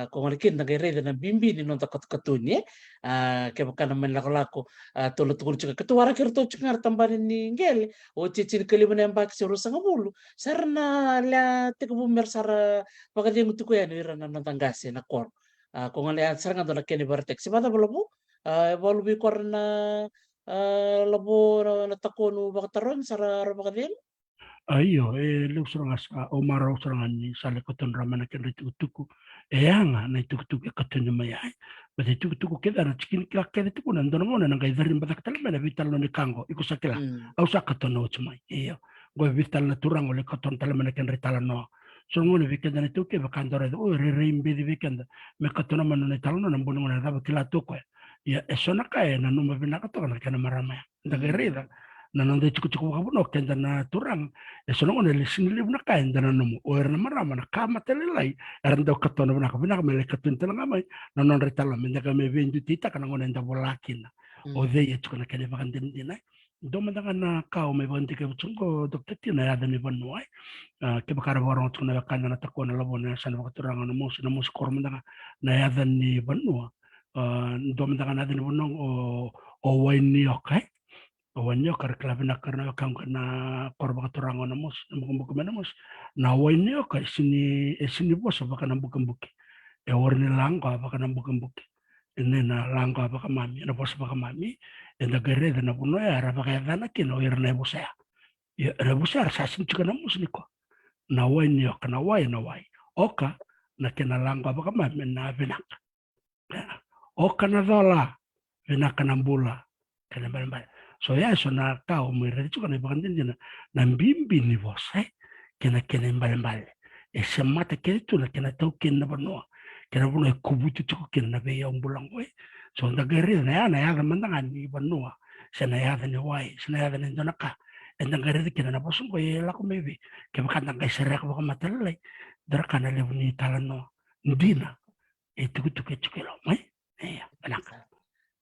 kung alikin nagay na bimbi ni nung katuni kaya baka naman lako-lako tulad-tulad siya katuwara kirto siya nga tambanin ni Ngel o chichin kalima na yung baki sa rusa nga mulo sara na la teka bumer sara baka di ngutu ko yan ira na natanggasi na kor kung alian sara nga doon na kini bartek si bata ba labo evolubi kor na labo na takono baka taron sara baka di ayo lu surangas omaro surangan ni sale koton ramana ken tuku anga na tuku koton mayai bate tuku keda na chikin kila keda tuku na ndono mona ngai darin batak talma na vital no ni kango iku sakila au sakaton no chmai iyo go vital na turang ole koton talma na ken ritala no so ngone vikenda na tuku ba kandore o re imbe di vikenda me koton mano ni talno na mbono na daba kila tuku ya esona kae na no mabina koton na ken marama ndaga reda na nande cukup kabuno kenda na turang eso no ne lisin libna kain dana no o era marama na kama telelai era ndo katona na kabina me katun telanga mai na non retala me ndaga me vendu tita kana ngone nda bolakina o de yetu kana kene bakan dina do mandanga na kao me bandi ke chungo dokter tina ya dani banwai ke bakara boron tuna kana na takona labona sana baturanga no mus kormandanga na ya dani banwa do mandanga na dani bonong o waini okai wanyo karena kang na korba turango na mus na bukan mana mus na wanyo ka sini bos apa kana bukan buki warni langko apa kana bukan buki ini na langko apa ka mami na bos apa ka mami na gere na puno ya apa ka dana kino irna bos ya rebusar sasin juga na mus niko na wanyo kana wai oka na kena langko apa ka mami na benak oka na dola benak na bula kana bal so ya so na kao mo re chuka na bakandin dina na mbimbi ni vose kena mbale se mata ke tu na kena tau ken na bano kena bono kubutu chuka ken na be ya umbulang we so na gere na ya mandangan ni bano se na ya ni wai se na ya ni donaka en na gere kena na bosun ko ye la ko mebe ke bakanda kai sere ko matalai dara kana le ni talano ndina itu ke chukelo mai ya anak.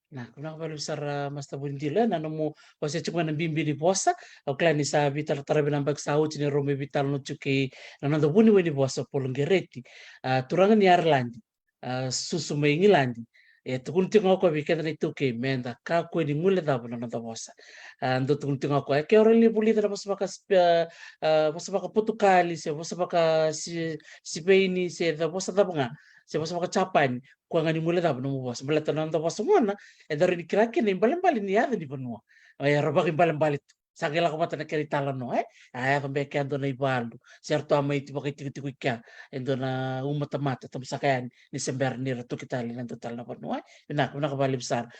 Nah, kuna kabalo sara masta bundila na mo kasi chukma na bimbi ni bosa o klani sa vital tarabi ng bagsahod ni Rome Vital no chuki na nando buni weni bosa polongereti turangan ni Arlandi susumay ngilandi tukun tinga ko bikenda ni tuke menda ka ko ni mule da na nando bosa ando tukun tinga ko ke orali bulita na bosa baka putukali se bosa baka si peini se da bosa da nga se bosa baka chapan ko ngani mule da no bosa belata nando bosa mona dari dikirakin ni balen-balen ni ada di benua ya robak balen-balen Sagela ko mata na keritala no aya kambe kaya do na ibalo certo ama iti bakit tiku kya endo na umata-mata tam sakayan ni sember ni ratu kita linan total na pano na kabali besar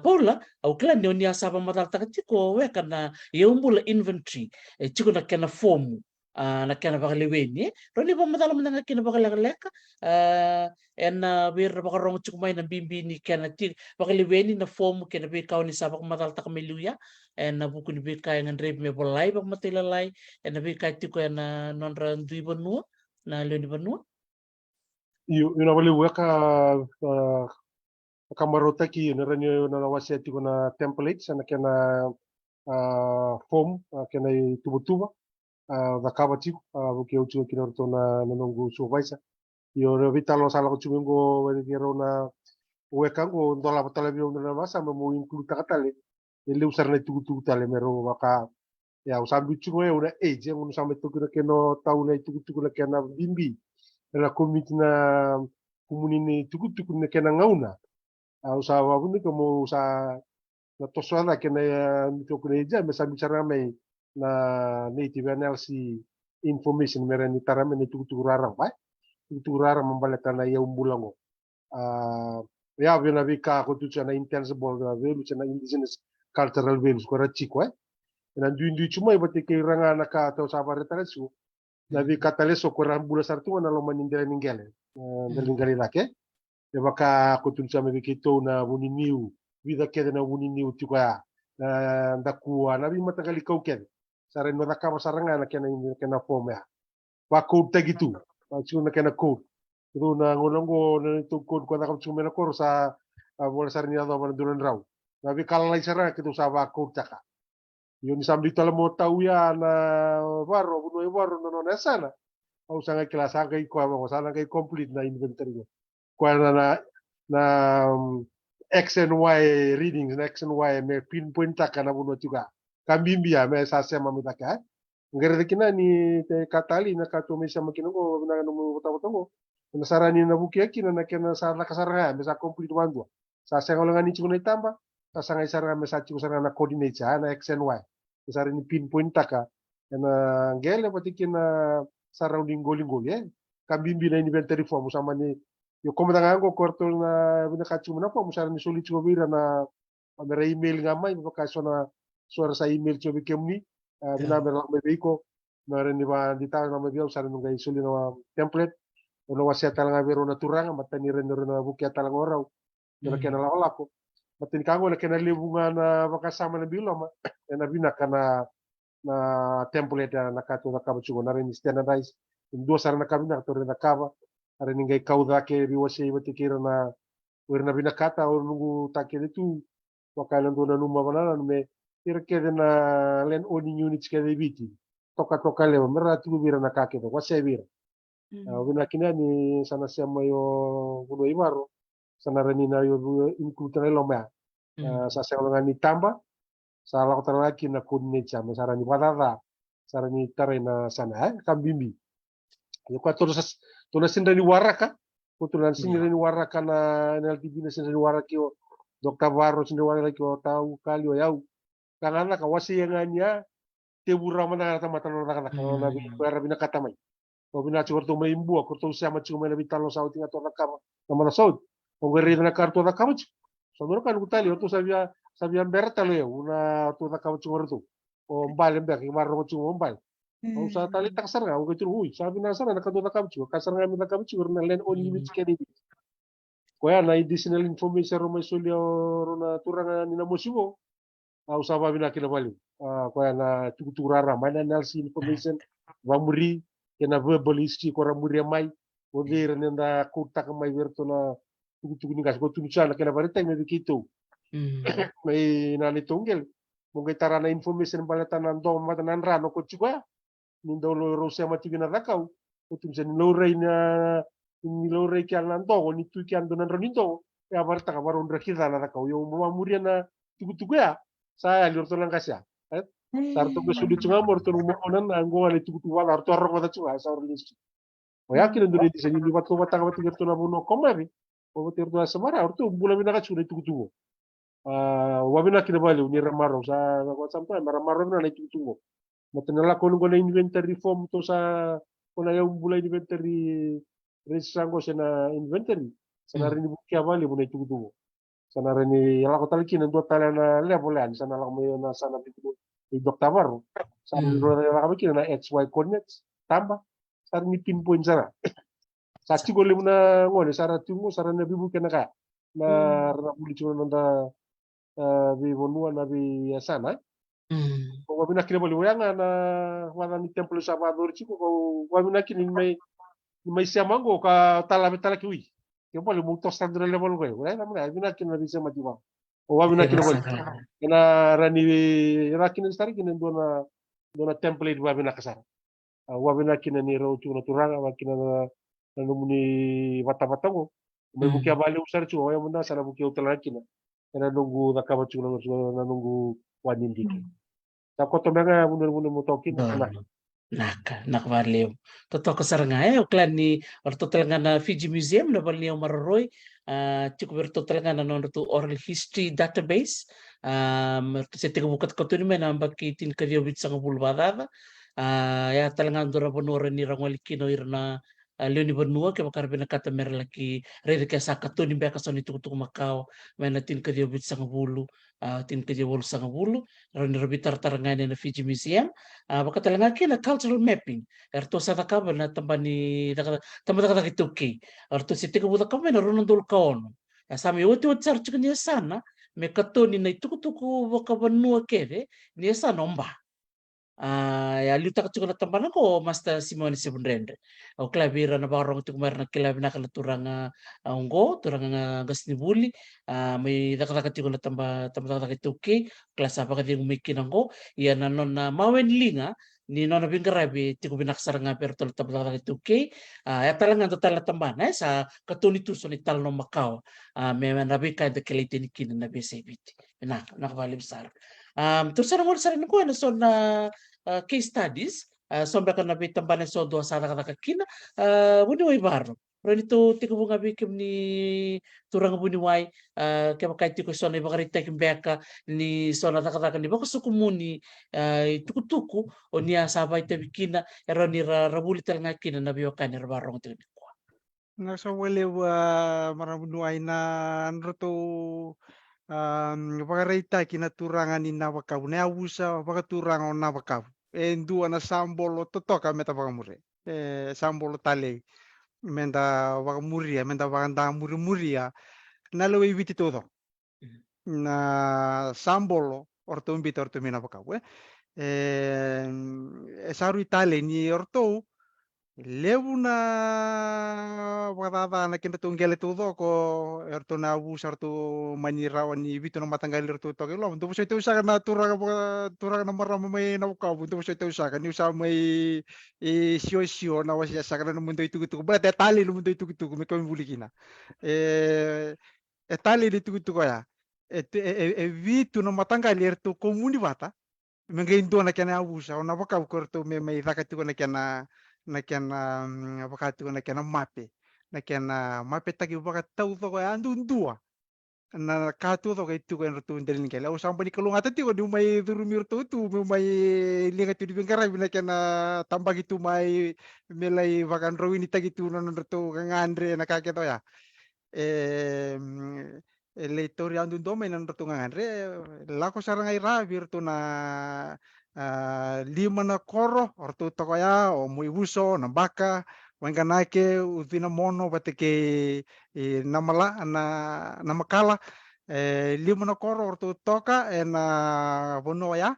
Paula au klan ni unia sapa matal takatiko we kana bula inventory chiko na kena form na kena bakaliweni roni pa matala mga kena bakalaka en bir bakarong chiko may na bimbi ni kena tik bakaliweni na form kena bi kaw ni sapa matal takamiluya en na buku ni bi kay ngan rep me bolay bak matilalay en na bi kay tiko en non ran dui banua na leoni banua Ina wale weka kamarota ki na ranyo na nawasya tiko na templates na kena form kena tuba da kaba tiko buki au tiko kina roto na nongo supervisor yo vitalo sala ko tumingo wani kero na weka ko ndola batala bi na masa mo include takatale ele usar na tugu tale mero maka ya usambi tiko ya una age ya unu sambe tugu na keno tau na tugu na kena bimbi na komiti na kumunini tugu na kena ngauna usawa buni como usa na toswana kena mito kuneja mesa bicara mai na native NLC information mera ni tarame ni tugu rarang bai tugu rarang membaleta na ya umbulango ya vena vika ko tu na intangible values na indigenous cultural values ko rachiko na ndu chuma ibate ke ranga na ka to sabare tarasu na vika taleso ko rambula sartu na lo manindele ningele ningele lake e baka ko tu chama vikito na buniniu vida kede na buniniu tuka na ndakua na bi matakali kau kede sare no dakama saranga na kena fomea wa ko tagitu chu na kena ko itu na ngolongo na itu ko na kam chumena ko sa bola sarni ado ban duran raw na bi kala lai saranga kitu sa wa ko taka yo ni sambi tala mo tauya na barro buno barro no na sana au sanga kelas anga ko amo sana kai complete na inventory ko na X and Y readings na X and Y me pinpoint taka na buno juga kambimbia me sa sema mitaka ngere kina ni te katali na katumisa makinongo na no botabotongo na sarani na buki akina na kena sarla kasaranga me sa complete wandu sa senga ngani chuna itamba sa sanga saranga me sa chuna na coordinate na X and Y sarani pinpoint taka na ngele patikina surrounding goling kambimbi na inventory form sama ni yo komanda ngo korto na bina kachumna po musarani soli chubira na amera email ngamai bakasona suara sa email chobi kemni bina berlang bebiko na ren ba dita na media usara nung gay suli na template ono wasya talanga bero na turanga matani ren na bukya talang oraw na kena la olako matini kango na kena libunga na bakasama na biloma na bina kana na template na kato na kaba chugo na ren standardize dua sara na kabina to ren na kaba ren ngai kauda ke biwase batikira na werna bina kata o nungu takele tu wakalan do na numa banana me kede na len owning units kede biti toka lewa mera tu bira na kake to wase bira wina kina ni sana sema yo buno imaro sana reni na yo include lo mea sa se ngani tamba sa la kota laki na kunne chama sara ni badada sara ni tarena sana kambimbi yo kwa to na sindani waraka to na sindani waraka na LTV na sindani waraka yo Dr. Barro sindani waraka yo tau kali o yau kangana ka wasi yanganya te burra mana kata mata no kata kalau nabi kuara bina kata mai o bina chuar to mai mbu ko to sama chuma na bitalo sa utinga to nakama na mana saud o geri na karto na kama so no kan utali o to sabia berta lo una to na kama chuar to o mbal mbe ki marro ko chuma mbal o sa tali taksar ga o ko hui sabi na sana na kato na kama chuma kasar nga mi na kama chuma na len on limits kedi ko ya na additional information ro mai solio ro na turanga ni na mosibo au saba bina kila bali ko na tukurara mana analysis information vamuri kena verbal history ko ramuri mai o ver nenda kuta mai verto na tuku ni gas ko tunuchala kena barita me bikito mai na ni tongel mo tarana information balata nan do mata nan rano ko chukwa ni do lo ro se mati bina rakau o tunsen lo reina ni lo rei kya nan do ni tu kya ndo nan ronindo ya barta ka baron rakida na rakau yo mo muri na tuku ya saya lihat lang kasya sarto ko sudi chunga morto mo onan ango ali tuku wala arto arro ko chunga sa orlis o yakin ndo ni seni libat ko mata ko tigir to na buno komabi o tir do samara orto bula bina ka chunga tuku Wabina kinabali unira maro sa sampai maro na naitungo. Matanala ko na inventory form to sa kuna yung bulay inventory registrang ko siya na inventory. Sana rin bukia bali mo naitungo. Sana rin yala ko talaki nang dua tala na level yan. Sana lang mo na sana dito ni Dr. Maro. Sana rin kami kina na XY coordinates. Tamba. Sana ni pinpoint sana. Sa chigo mo na ngone sara tungo sara na bibu kena ka na rapuli chuno nanda vivonua na vi sana. Kung wabina kinabali wayanga na wala ni templo sa Salvador chico kung wabina kinin may siamango ka tala kiwi. Yung pala mo tos tandra level ko. Wala naman wabina kinin sa madiwa. O wabina kinabali. Kena rani rakin stari kinin do na template wabina kasar. Wabina kinin ni ro chuno turanga wakina na numuni bata-bata mo. May bukia bali usar chuo ya muna sana bukia utala kina. Kena nunggu nakaba chuno na nunggu wanin diki. Tako to mga munur-munur mo tokin na Naka, nakvaleu. Totoo ka sarangay, o klan ni orto talaga na Fiji Museum na bal niya mararoy. Tiko berto talaga na nono to oral history database. Sa tiga bukat ko to ni na bakitin ka diobit sa ngabulbadada. Ya talaga andora bonora ni rangwali kino irna Leoni Benua ke bakar bina kata merlaki rede ka sakato ni beka soni tuku makau mena tin ka diobit sa ngabulu tin ka diobul sa ngabulu ron robitar tarangane na Fiji Museum. Baka talaga kina cultural mapping. Erto sa takaba na tambani tamba kituki. Erto si tika buta kame na runon dul kaon. Sami uti tsar chika niya sana me katoni na tuku baka banua kere niya sana omba. Ya luta ka na tambana ko masta Simone Sebundrende. O klabira na barong tu kumar na kilabi na kalaturang unggo, turang gas ni buli. May nakataka na tamba kituki. Klasa pa ka di umikin anggo. Yan na non na mawen linga ni nona bingarabi ti ko binaksar nga pero tol tabla ito kay ya talangan to tala tambana sa katuni tuso ni tal no Macau may nabi ka de kelite ni kin na besebit na nakabali sar to sa ngol sar ko na so na case studies so ba ka nabi tambana so do sa nakakina wani way baro pero nito tiko bunga bikim ni turang buniway kaya makay tiko so na ibakarita kimbeka ni so na nakatakan ni bako sukumuni tuku-tuku o niya sabay tabikina era ni rabuli talaga kina nabiwakan ni rabarong ito ko. Nasa wale marabunuay na nroto pakarita kinaturangan ni nawakaw na awusa pakaturangan o nawakaw. Endu na sambolo totoka meta pakamure. Sambolo tale menda wakamuria menda wakanda muri-muria nalo ibiti todo. Na sambolo orto imbito orto mina pakaw. Saru itale ni orto levu na wakatata na kinatunggal todo ko orto na abus orto manirawan ni ibito na matanggal orto to kilo. Untuk so ito usakan na turang na marama may naukaw. Untuk so ito usakan ni usa may sio na wasya sa kana mundo itu ba tali no mundo itu may kami bulikina. Tali itu ya. Evito na matanggal orto komuni bata. Mengindo na kena abusa na baka korto may rakati ko na kena bakati ko na kena mape tagi baka tau to kaya andundua na katu to kay tu kan ratu ndalin kaya o samba ni kalunga tati ko di may durumir to tu may linga tu di bengkara bina kena tambah gitu may melay bakan rawini tagi tu na ratu kang Andre nakakito ya leitori andundo may nan ratu kang Andre lako sarang ay rabir to na lima na koro orto to kaya o muy buso na baka wanganake utina mono batike namala na namakala lima na koro orto toka na bono ya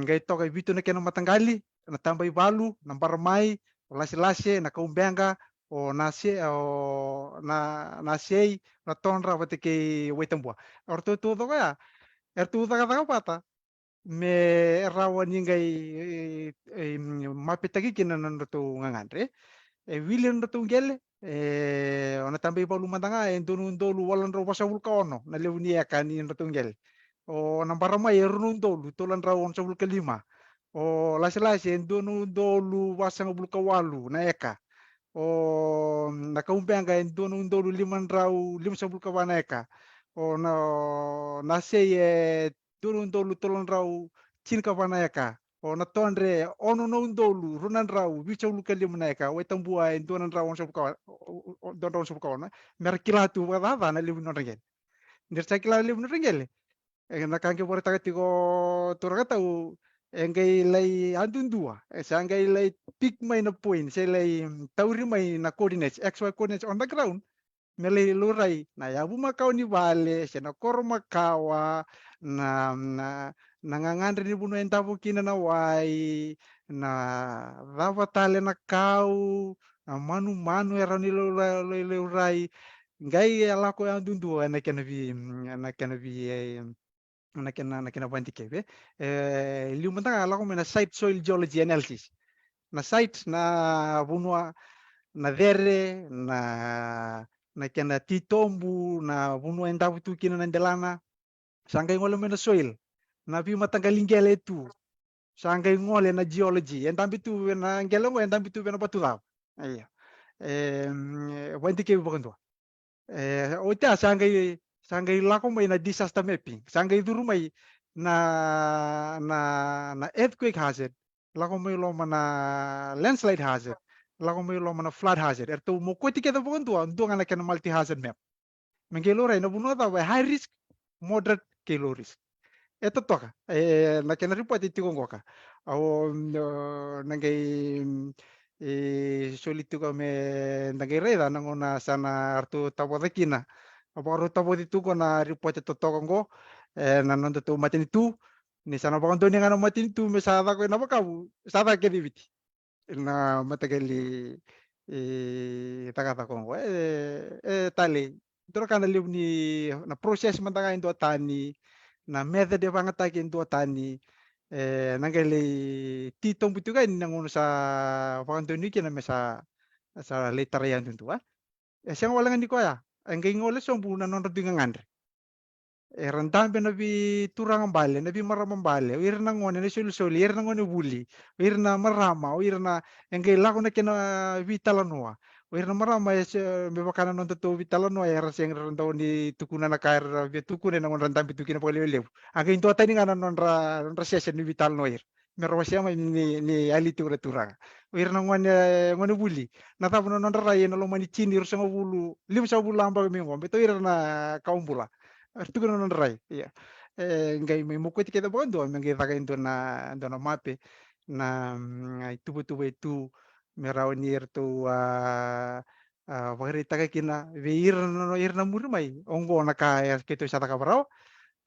gai toka bitu na kena matanggali na tambay balu na baramay o lasi-lasi na kaumbenga o nasi o na sei na tonra batike waitambua orto to kaya ertu taka pata me rawan yingay mapitagi kinanan to ngangandre william to gele ona tambay pa lumandanga endunun dolu walan ro basa vulkaono na leunia kanin to gele o nambarama erunun dolu tolan rawon sa vulka 5 o lasi-lasi endunun dolu wasang vulka 8 na eka o nakaumpenga endunun dolu 5 raw 5 sa vulka wana eka o na sei turun dolu tolon rau cinka panayaka o na tonre ono no dolu runan rau bicha ulukali manayaka o tambua en donan rau on sobuka don rau sobuka na merkila tu wada na libu no rengel ndirsa kila libu no rengel na kanke bore takatiko turagata u engai lai andundua sangai lai pick mai na point sai lai tauri mai na coordinates xy coordinates on the ground mele lurai na yabu makau ni vale sena kor makawa na nangangandre ni bunu entabu kina na wai na dava tale na kau na manu era ni lurai ngai ala ko andundua na kena vi nakina banti kebe liumanta ala ko mena site soil geology analysis na site na bunua na dere na kena titombu na bunua enda tu kina na delana sangai ngole mena soil na bi matangalingele tu sangai ngole na geology endambi tu na ngelengo endambi tu na batu dau iya banti kebe bakantua ota sangai lako mai na disaster mapping sangai duru mai na earthquake hazard lako mai lo mana landslide hazard lako mai lo mana flood hazard erto mo koti keda bukan tua ngana kena multi hazard map mengelo rai na buno ta high risk moderate ke low risk eto toka na kena report itu ngoka au nangai solitu kame nangai reda nangona sana artu tabodekina baru tabo itu kona report itu tokongo nanon tu matin itu ni sana bakon tu ngana matin itu mesada ko na bakabu sada ke diviti na matagali takata kongo tali tro kana libni na proses mantanga indo tani na method de bangata ke indo tani nangali titong butu kan nangon sa bakon tu ni kena mesa sa letter yan tu siang walangan di ko ya engkai ngole sombu na non radinga ngandre rendam be nabi turang bale nabi maram bale irna ngone ne sul sul irna ngone buli irna marama irna engkai lako na kena vitalanoa irna marama be bakana non to vitalanoa ya raseng rentau ni tukuna na kair be tukune na ngon rendam bitukina pole lew angkai into tani ngana non ra sesen ni vitalanoa ir merwasya mai ni ali tu turang irna ngone buli na tapu non ra ye no mani chini ur sama bulu lim sa bulu amba mi ngom beto irna kaumbula artu non rai ya ngai me moko ti keda bondo ngai taga into na mape na tubu itu merawani ertu bagari taga kina ve irna murmai ongo na ka keto sata ka barao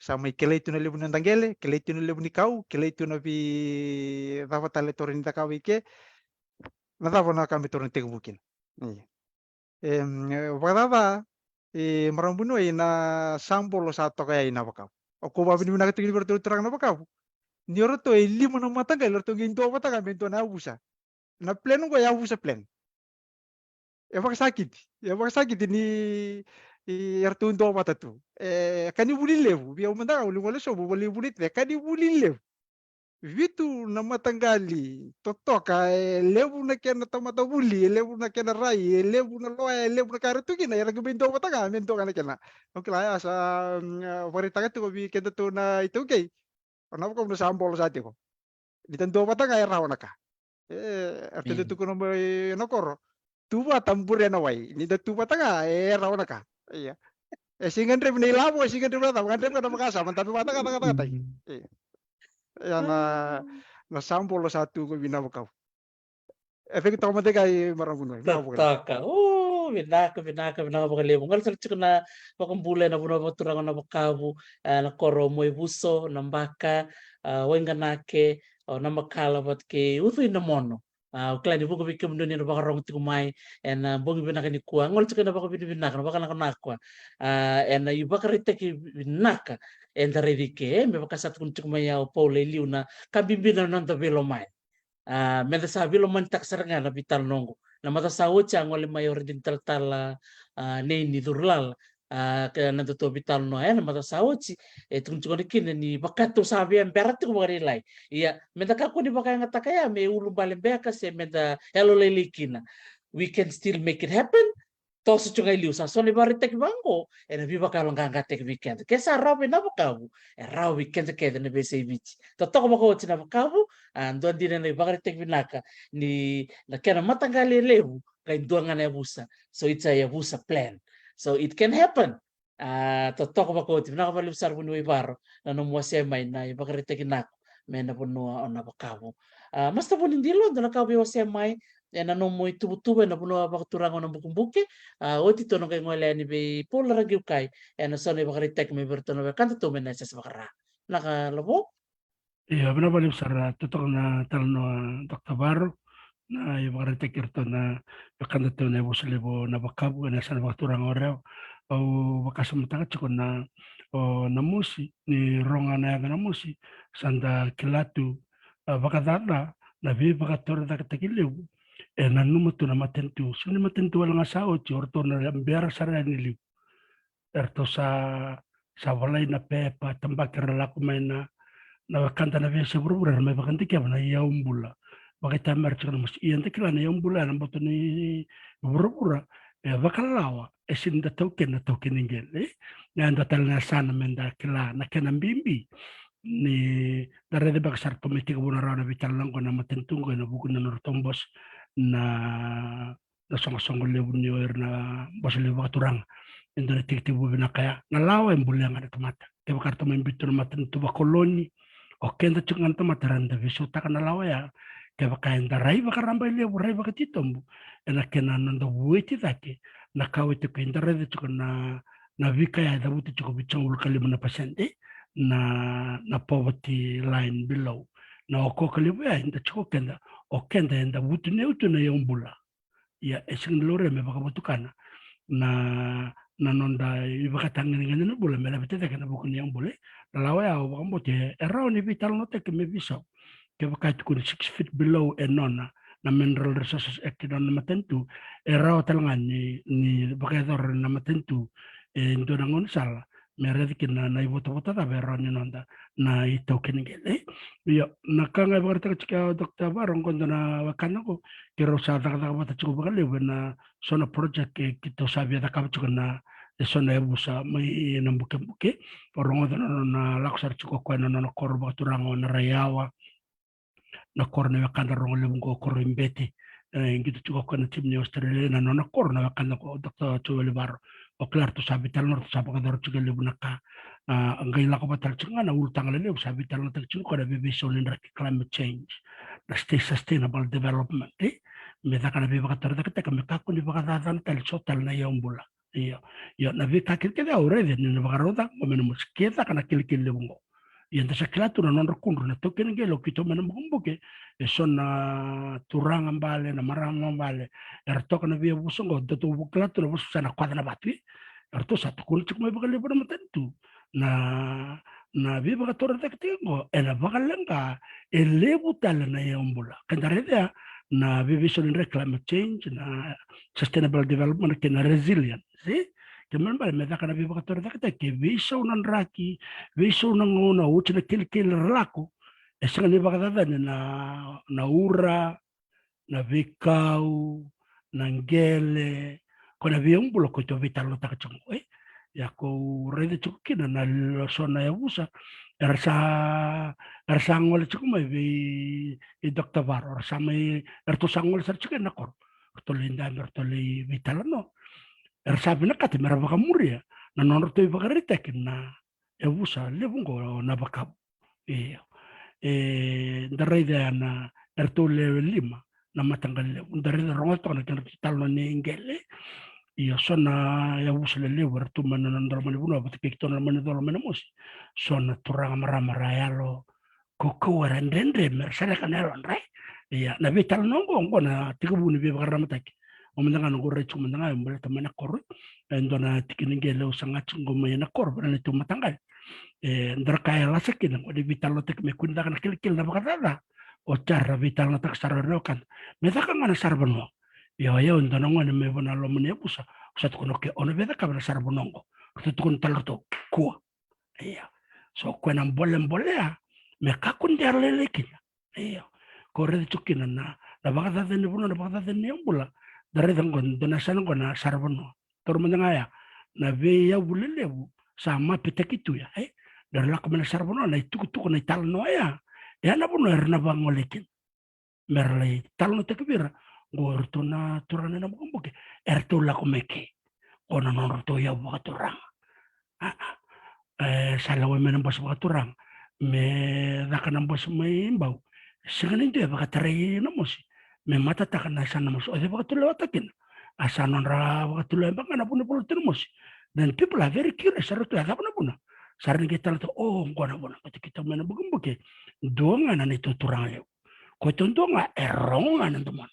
sama kele itu na lebu nandangele kele itu na lebu ni kau kele itu na bi dava tale torin ta kau ike na dava na kami torin te bukin bagada marambuno na sampolo satu kaya ina bakau o babi ni nakati bertu terang na bakau ni oro to lima na mata ga lorto ginto mata ga bento na usa na plan ko ya usa plan ya bak sakit ni ertu ndo mata tu kani buli levu biya umanda uli wala so buli bulit kani buli levu vitu na matangali totoka levu na kena tamata buli levu na kena rai levu na loa levu na karutu kina ya bento mata ga bento kana kena oke lah asa warita ka tu bi kenda tu na itu kay ona ko na sambol sa ko ditendo mata ga raw na ka arti tu ko no koro tuba tambure na wai ni da tuba tanga raw na ka iya singan trip ni labo singan trip na kan trip ka makasa man tapi mata kata ya na sambol satu ko binabakaw efek to mate kay marambuno Tataka. Binaka bakalimu. Ngal sa na pakumbulay na buno baturangan na bakabu na koro mo ibuso na baka wenganake na makalabat ke utoy na mono. Kala ni buko bikim dunia na bakarong tikumay na bongi binaka ni kuwa. Ngal sa na baka binaka na baka nakanakwa. Na ibakarita ki binaka and redike me bakasat kun tikumay o Paul Eliu na kabibina ng tabelomay. Meda sabi lo man taksaranga na vital nongo na matasawo siya ngole mayor din taltala ne ni durlal kaya nanto vital no na matasawo si tung kin ni bakato sabi ang berat ko marilay iya meda kako ni bakay nga takaya may ulong balimbeka kasi meda hello lelikina we can still make it happen toso chunga liu sa soni bari tek bango ena viva kalanga tek weekend ke sa rawi na bakabu rawi weekend ke na bese vici to toko bako tina bakabu ando dina na bagari tek vinaka ni na kena matangali lewu kai duanga na busa so it's a busa plan so it can happen to toko bako tina bali besar bunu ibaro na no mwase mai na bagari tek nak mena bunu ona bakabu masta pun indilo na kabi wase mai na no mo tubu na puno bakturang na bukumbuke oti to no kay ngole ni be pola ragyu kai na so ne bakari tek me berto no kan to men sa bakara naka labo Iya, benar balik besar tutok na talno Dr. Barro na yung mga retekirto na bakanda to na bus lebo na bakabu na sa bakturang oreo o bakasamata ka na o namusi ni ronga na yaga namusi sanda kilatu bakadada na bi bakatora da katakiliw na numuto na matentu sini matentu wala nga sao ti orto na biara sara niliw erto sa walay na pepa tambakira lako may na bakanta na biya sa burubura na may bakanta kaya na yaumbula bakita merchant na mas iyan tekila na yaumbula na boto ni burubura bakalawa sinda token na token ingel na andatal na sana menda kila na kenambimbi ni darede bakasar pemitik bunara na bital lang ko na matentung ko na buku na nortombos na song-song lebu ni oir na bos lebu katurang endo na tiktibu bina kaya nalawa yang bulya nga tomata kaya karto membitu na matentu ba koloni o kenda chungan tomata randa viso taka nalawa ya kaya kaya nda rai baka ramba lebu rai baka titombu ena kena nanda wueti take na kawete kaya nda rede chukan na vika ya da wuti chukan bichang ulkali mana pasente na poverty line below na oko kalibu ya nda chukan kenda o kenda nda wuti ne utu na yung bula ya esing lore me baka butukana na nonda ibaka tangin ngene na bula mela betete kana bukun yang bule lawa ya baka mbote erao ni vital no tek me biso ke baka tukun 6 feet below enona na mineral resources act na matentu erao talangan ni baka dor na matentu ndo na ngon sala meredi kina na iboto-boto ta erao ni nonda na ito kinigele yo nakanga baka chika Dr. Barong kondo na wakana ko kero sa taka bata chuko baka lewe na sona project kito sabi da kap chuko na sona busa mai nambuke-buke porong na laksar chuko ko na korba turango na rayawa na korne wakanda rong lewe ko koro imbete gitu chuko ko na tim ni Australia na korna wakanda ko Dr. Chuweli Barro o klar to sabi talno to sabi kadar chuko lewe na ka ngai lako batal chuko na ultang lewe sabi talno to chuko na bibiso ni climate change na stay sustainable development me da kana biba katar da ka me ka kuni baka da dan tel sotal na yombula yo na bi ka kil da already ni baka roda mo men musketa kana kil lebungo y enta sa klatu na non recunro na token ge lo kito men mbumbuke sona turang ambale na marang ambale erto kana bi busongo do to klatu na busu sana kwadana batwi erto sa to kun chuk me baka lebuna matentu na bi baka tor da ktingo ena baka lenga elebu tal na yombula kandareda na vision in climate change na sustainable development ke na resilient see kemen ba me da kana bi baka tor da ke vision nan raki vision nan na uchi na kil rako esanga ni baka da na ura na vikau na ngele kona viombulo ko to vitalo ta chongo ya ko rede chukina na sona ya busa ersa ngol chukumai vi Dr. Barro ersa mai erto sangol sar chukena kor to linda mertoli vitalano ersa bina kati mera baka muria na nonor to baka ritek na ya busa lebungo na baka darida na erto le 5 na matanggal darida rongo to na talo ni ngele iyo sona ya busle lewer tu manandro mani buno bat kikto na mani dolo mani musi sona turang mara yalo koko warandende mersale kanelo ndre iya na vital nongo ngona tikubuni be bakara mataki omndanga ngo rechu mndanga mbele tamana koru ndona tikiningele usangat ngoma yana koru bana tu matangal ndra kaya lasakin ngo vital no tek me kunda kana kilkil na bakara o charra vital no tak sarro kan me taka ngana sarbono yo ndona ngone me bona lo mene busa sat kono ke ono beda kabana sarbonongo to kon talorto ko iya so kwena mbolea me kakun der lelekin iya ko re chukina na baga da ne bona baga da ne mbula dari tanggon donasan ko na sarbono tormandangaya na veya bulelebu sama petek itu ya dari la kamana sarbono na itu na italno ya na bono erna bangolekin merlai talno tekbira gorto na turane na mumbuke erto la komeke ona non to ya bukaturang salawe menang bos bukaturang me dakanang bos maimbau senganin dia bakatare na mosi me mata takana sana mos ode bakatulo atakin asanon ra bakatulo bangana puno pulo mosi dan people are very curious sarto ya kapana puno sarni kita to oh ngona bona kita mena bugumbuke donga na itu turang yo ko tondonga eronga na teman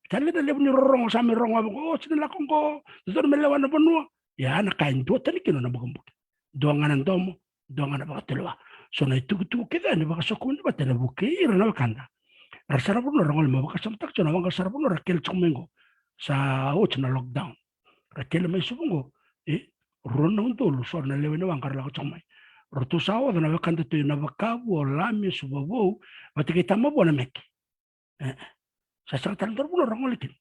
tali da lebni rong sami rong oh sinila kongko dor melewan bonua ya na kain do tani kino na bugumbuke donga na domo donga na bakatulo so na itu kita ni bakasokun ba tele bukir na kanda rasara puno rongol mo bakasamtak chona wanga sara puno rakel chokmengo sa na lockdown rakel mai subungo rona untolo so na lewe na wanga la chokmai rotu sawo na wakanda to na bakabu lami subabo batikita mo bona meki sa tantor puno rongol kin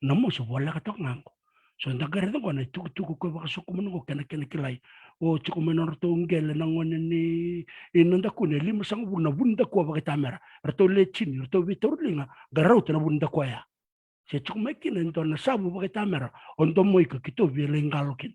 namo so wala katok ngango so ndagare to kona tuku ko bakasukumungo kana kilai o chukumenor to ngele nangone ni inanda kune lima sang bunda ko bakatamera rato lechin rato vitorlinga garau na bunda ko ya se chukumekin ento na sabu bakatamera ondo moika kito vilengalokin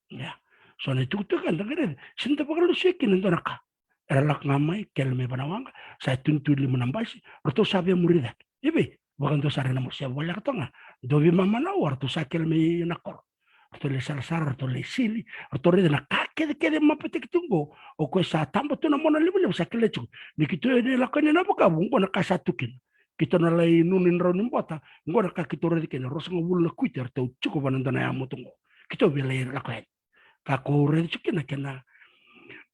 ya so na tuku kan ndagare sinta bakalo shekin ento naka eralak ngamai kelme banawanga sa tuntuli menambasi rato sabe murida ibe bakando sarena mo siya wala katonga dobi mamana warto sa kelme nakor rato le sarsar rato le sili rato re na kede mapetek tunggo o ko sa tambo to na mona libu sa kelechu ni kito ne la kanya na boka bungo na kasatukin kito na lai nunin ronin bota ngora ka kito re ke rosa ngul na kuiter to chuko bananda na amo tungo kito bele la ka ka ko re chukina kena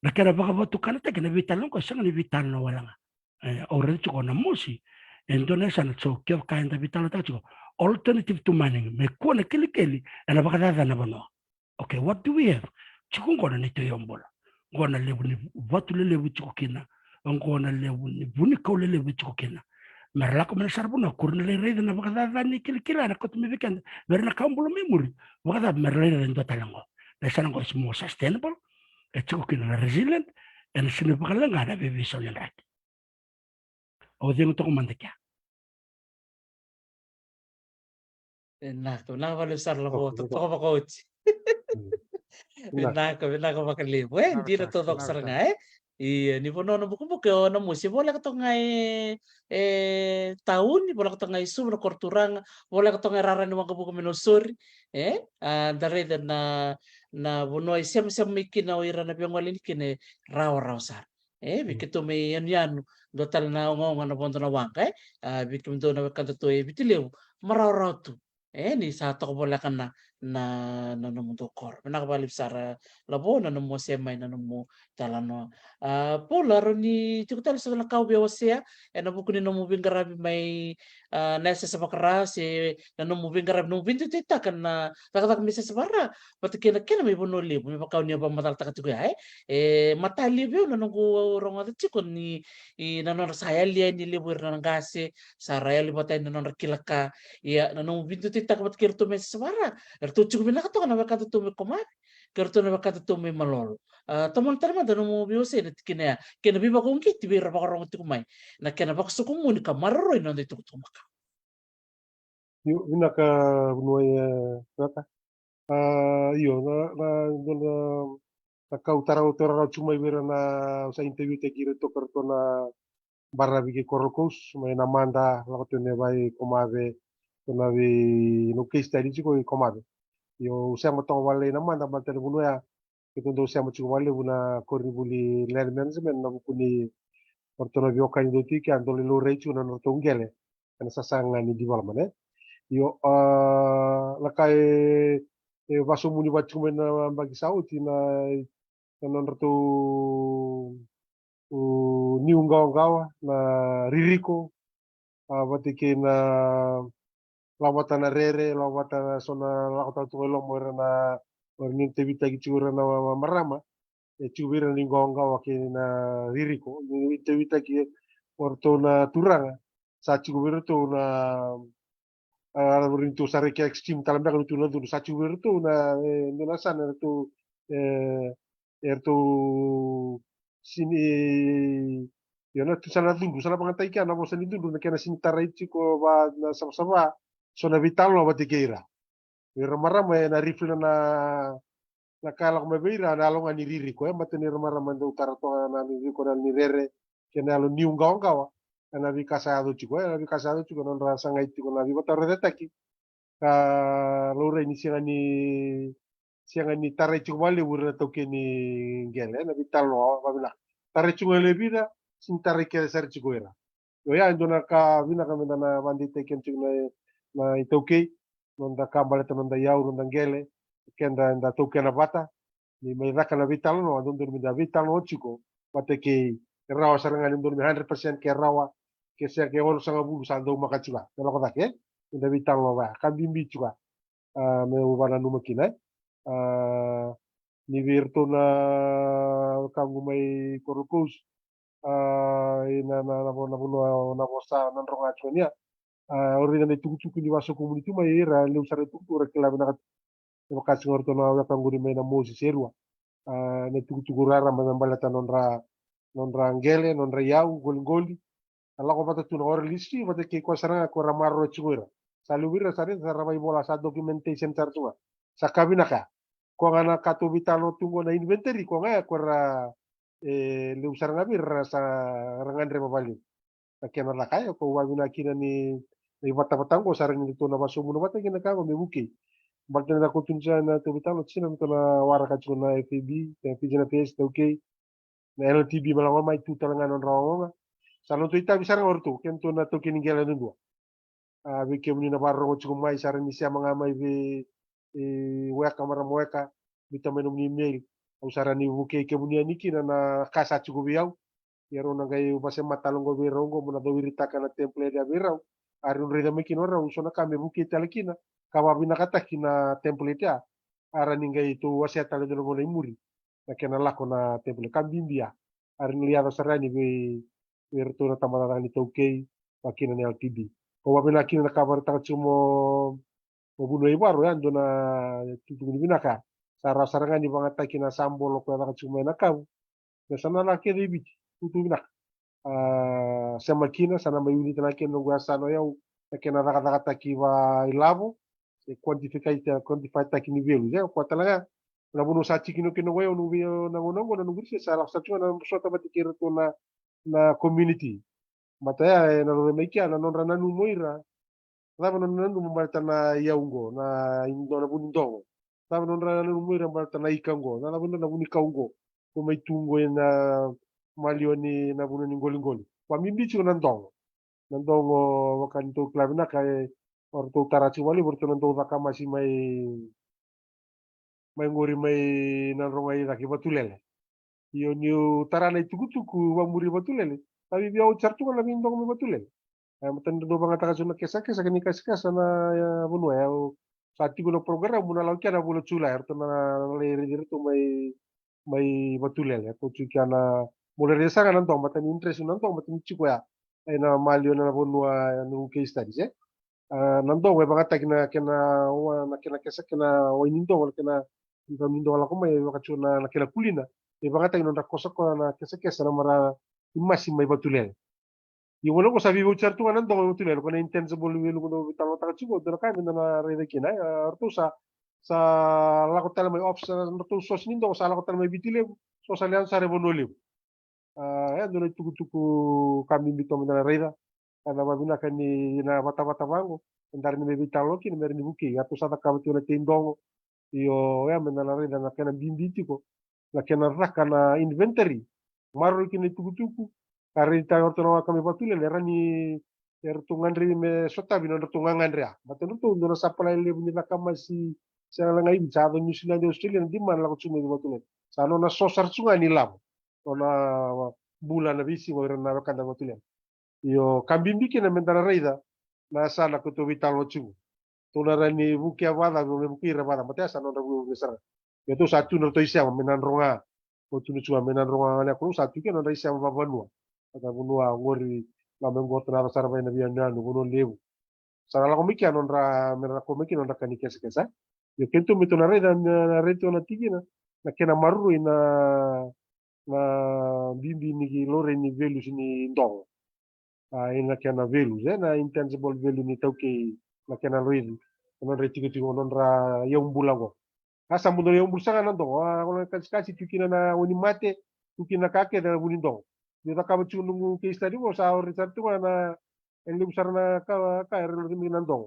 na kena baka botu kana te kena vital ko sang ni vital na wala o re chuko na mosi Indonesia na so kyo ka inda vital ta chuko alternative to mining me ko na kili na baka da na bono okay what do we have chukun gona ni to yombola gona lebu ni vatu lebu chukina ngona lebu ni buni ko lebu chukina merla ko men sarbuna kurna le rede na baka ni kila na ko me weekend merna kambulo memory baka merla le ndo talango na sanango is more sustainable chukina resilient and sine baka la ngada be vision rak o dingo to mandeka Nako, nakapalisar lang po. Okay, Totoo ba, coach? Vinaka makalibo. Hindi na tutok sa nga ni po no buko na musi wala ka to nga taon wala ka to nga isu na korturang wala ka to nga rara naman kabuko minusuri dare na buno sem miki na ira na biyang walin kine raw sar bikito may yan dotal na ngong na ponto na wangka bikim do na kanto to bitilew maraw to ni sa to ko wala ka na nanumudukor pinakabalib sara labo nanumo semay nanumo talano polar ni tukutal sa lakaw biawasya nabukunin namubing garabi may nasa sa makara si nanumubing garabi nung bintu tita kan na takatak misa sa para pati kina may bunuli may makaw niya ba mataltakat ko matalib yun nanungo rong at chikon ni nanon sayal yan ni libur na ng gasi sa rayal libatay nanon rakilaka nanung bintu tita kapat kirto mesa sa para Ertuchuk binakato na wakatu tumi komar, kerto na wakatu tumi malol. Tamon tarma dano mo biose na kina biba kong kiti bira baka rong tukumay. Na kina baka sukumuni ka mararoy na dito tumaka. Yung bunuay naka iyo na kautara chumay bira na sa interview te kiro to kerto na barabi ke korokos may namanda lakoto ne bay komave kunavi no case study ko komave yo siamo tong wale naman naman tele buno ya itu do siamo chu wale buna korni buli land management na kuni ortono bio kan do ti kan do lo rechu na no tongele kan sasanga ni development yo la kai vaso muni bachu mena bagi sauti na non rto ni ungawa na ririko batike na lawatan na rere lawatan na sona lakota tuelo mo na ornin te vita gichura na marama chubira ni gonga wake na ririko ni te vita ki orto na turanga sa chubira to na rintu sare ke extreme talam da tu na tu sachu wirtu na na sana tu ertu sini na tu sana dundu sana pangatai ka na mo sani dundu na kena sini tarai ko ba na sama-sama so na vital no batikeira marama na rifle na kala ko beira na alonga ni riri ko matene marama ndo utara to na ni ko na ni rere kena alo ni ungawa na vi casado chico non rasa ngai ko na vi botare de taki ka lore ni sianga ni tare chico wale wura to ke ni gele na vital no va bila tare chico le vida sin tare ke ser chico era yo ya ndona ka vina ka mena bandi te ken chico na itoke non da kambale to non da yauro non gele kenda nda to ke na bata ni mai raka na vital no don dormi da vital no chico pate ke rawa saranga ni dormi 100% ke rawa que sea que oro sanga bulu sando makachula no ko dake nda vital no ba kan bimbi chuka me ubana no makina ni virto na kangu mai korupus na bosa na ronga chunia ori na tuku ni waso community mai era le usare tuku re kila na ko kasi ngorto na kangu ni mai na mosi serua ne tuku rara mambalata nonra ngele nonra yau gol alla ko bata tuna ora listi bata ke ko saranga ko ramarro chigura salubira sare saramai bola sa documentation tartua sakabina ka ko ngana kato vitalo tungo na inventory ko nga ko ra le usaranga birra sa rangandre babali takena la kaya ko wabina kina ni bata batango sarang ni tuna baso muno bata kina ka me buki bata na ko tunja na to vitalo sina mutana wara ka chuna FB na PS okay na LTB malango mai tu talanga non rawa sano to ita bisara orto kento na to kini gela nundua we kemuni na barro chico mai sara ni sia manga mai ve weka mara moeka bita menum ni mail au sara ni buke kemuni aniki na kasa chico biau yero na gai base matalongo be rongo muna do wirita kana temple dia berau arun rida mekino ra usona kame buke talakina kawa bina kata kina temple dia ara ningai to wasia tale do ngona imuri na kena lako na temple kambimbia arin liado sarani be virtuna tamarana ni toukei wakina ni LTD ko wabina kina na kabar ta chumo buno ibaro ya ndona tutu ni binaka sara saranga ni bangata kina sambolo ko ta chumo na kau na sana na ke debi tutu binaka sama kina sana mayuni tana ke no gasa no yau kena raka ta ki wa ilavo e quantify ta kini velu ya ko talaga na buno sa chikino kino wayo no vio na ngono na ngurse sara sa chuma na sota batikiro to na community mataya na lo mekia na non rananu moira lava non rananu malta na yaungo na indo na bunindongo lava non rananu moira malta na ikango na lava na bunikaungo ko mai tungo na malioni na bunani ngolingoli kwa mimbichi na ndongo wakanto klavina kai orto tarachi wali borto ndo kama si mai ngori mai na rongai daki batulele io niu tarana tukutuku wa muri batulele tapi biau chartu kan labi ndong batulele matan do banga taka suna kesa kani kasa na bunwa ya sati kuno program muna lau kana bulo chula erto na le to mai batulele to chukana mule resa kan ndong matan interest ndong matan chikoya na malio na bunwa no case studies nandong we banga takina kena kesa kena o indong kena indong la kuma ya wakachuna na kena kulina e banga takina ndakosa ko na kesa na mara imasi mai batulele i wala ko sabi voucher tu kanan dong batulele ko na intense bolu welu ko talo taka chigo dona kai na rede kina artu sa la ko tala mai option artu sos nindo sa la ko tala mai bitile so sa lian sare bonoli ya dona tuku kami bito na reda kana babina kani na bata bango ndar ni bitalo kin mer ni buki artu sa ta kabtu na tindongo io ya mena na reda na kana bimbitiko la kena raka na inventory maro kini tuku kari ta orto na kami batule le rani ertungan ri me sota bino ertungan ria batulu tu ndona sapala le buni la kama si sa la ngai sa do New Zealand Australia di man la ko tsumi batule sa no na sosar tsunga ni lam ona bula na bisi mo na kanda batule io kambimbi kina mentara reida na sala ko to vital tsungu to na rani buki avada me buki ravada mate sa no rabu besar itu satu no to isia menan ronga ko tunu tsua menan ronga na ko satu ke no da isia babanua ata bunua ngori la mengo tana sara bai na biana no lebu Sarala komiki anondra mera komiki nondra kanikesa kesa. Yo kento mito na reda na reto na tigi na kena maruru na bimbi ni lore ni velus ni ndong. Ina kena velus na intangible value ni tauke na kena loiri. Non tigo nondra yung bulago. Asa mundo yung bulsanga nandong. Kalau kasi tukina na wani mate tukina kake na wani ndong. Ni takaba chunung case study mo sa research ko na en busar na ka erlo mi nandong.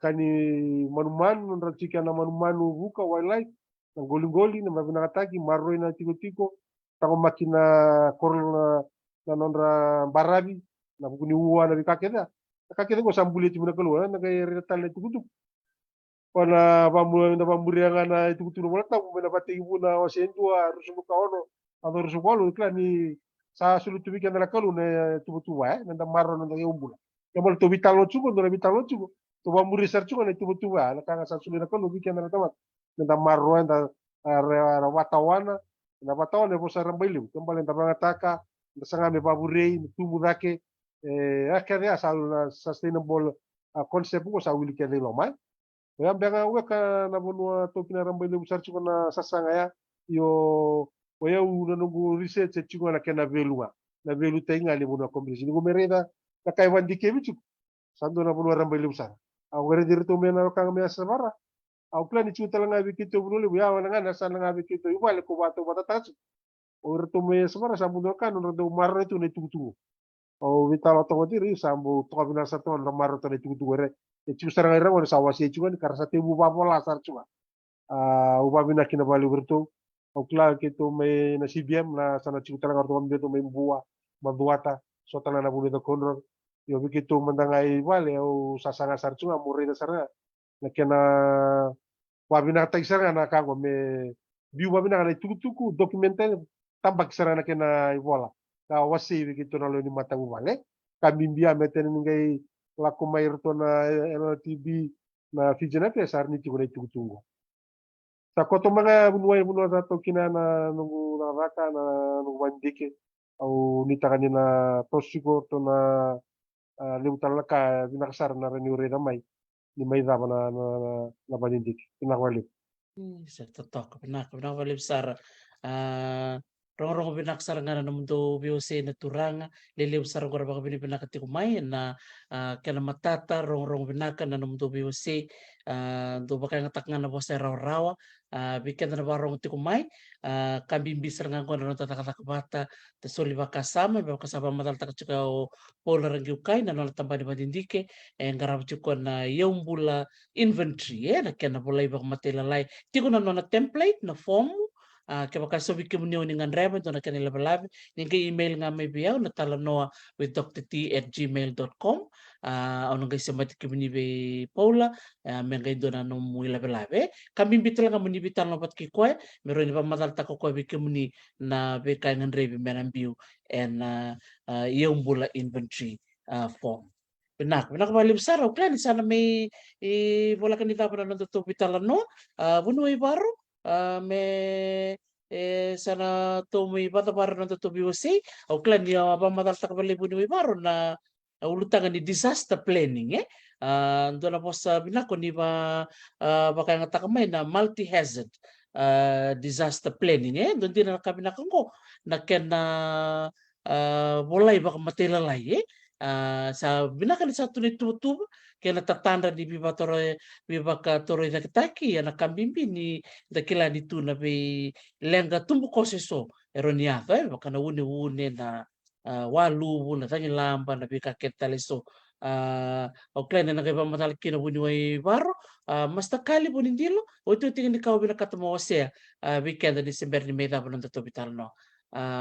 Kani manuman nondra chika na manumanu buka wildlife na goli na mabinakataki marroy na tiko tako makina korol na nondra barabi na bukuni uwa na bikakeda ko sambuli timuna keluar na kay retal na tukutuk wana pamurianga na tukutuk mo ta mo na pati ibuna o sendua rusuka ono ado rusukolo klani sa sulutu weekend na kalu na tubutuwa na marro na yumbula yamal to vitalo chugo na vitalo chugo to bambu research ko na tubutuwa na kanga sa sulu na kalu weekend na tamat na marro na watawana na watawana po sa rambailiw kambal na bangataka na sangame baburei tumu dake akere sa sustainable concept ko sa wili kede lomai ya benga weka na bonua to kina rambailiw research ko na sasanga ya yo oya una nungu research chunga na kena velua na velu tenga ni bonua komisi ni mereda na kai wandike bichu sando na bonua rambailiw sa au gere dirto mena kanga mea sabara au plan ni chuta langa bikito bunule ya wana na sana nga bikito ibale ko bato batatasu o reto me sabara sa bonua kan no do marro tu ne tutu o vitalo to diri sambu to kabina sa to no marro to ne tutu re chu saranga ra wona sawasi chu ni karsa tebu babola sar chuma ubabina kina bali berto okla kito may na CBM na sana chuta lang orto to may buwa mabuata so tala na buli to konro yo bikito mandangay wale o sasanga sarchunga mure na sara na kena wabina taisara na kago me biu wabina na tukutuku documental tambak sara na kena ibola ka wasi bikito na lo ni mata wale kabimbia meten ngay lako mayro na LTB na fijena pe sarni tiko na tukutungo sa koto mga bunua sa to kina na nungu raka na nungu wandike au nita kanina tosiko to na limutan ka binakasar na reniure na may ni may dama na panindik pinakwali Sa totoo pinakawalib sar rong binaksar nga na mundo biose na turanga liliw sar ko baka binakati kumay na kaya matata rong binaka na mundo biose do baka nga taknga na bosa raw bikin na barong ti kumay kambing bisar nga ko na tatakata bata te soli baka sama matal taka o pola rang yukay na tambah di madindike garab chuko na yung bula inventory na kaya na bulay baka matilalay tiko na template na form kaya baka sabi ko muna yung ngan to na kanila balabi yung kay email nga may biyaw na talanoa with drT@gmail.com anong guys sa matik ko muna Paula may kayo doon na nung mula balabi kami bital nga muna bital na pat kikoy meron pa matalta ko ko bikin muna na bikay ng review meron view and yung bula inventory form Benak balib saraw klan sana may wala kanita pa na natutupital no bunuay baro may sana to may bata para na tutubiwasi o klan niya pa matalta ka bali bunuay baro na ulutangan ni disaster planning doon na po sa binako ni ba baka nga takamay na multi-hazard disaster planning doon din na kami nakangko na ken na walay baka matilalay sa binakan sa tunay-tutuba kaya natatanda di bibaka toroy na kitaki na kambimbi ni dakila ni tuna be lenga tumbu koseso eronia baka na une na walu na tangi lamba na bika ketaleso o klena na kaya matal kina bunuay baro mas takali po nindilo o ito tingin ni kaw binakatamo siya weekend na December ni may dapat ng tutubital no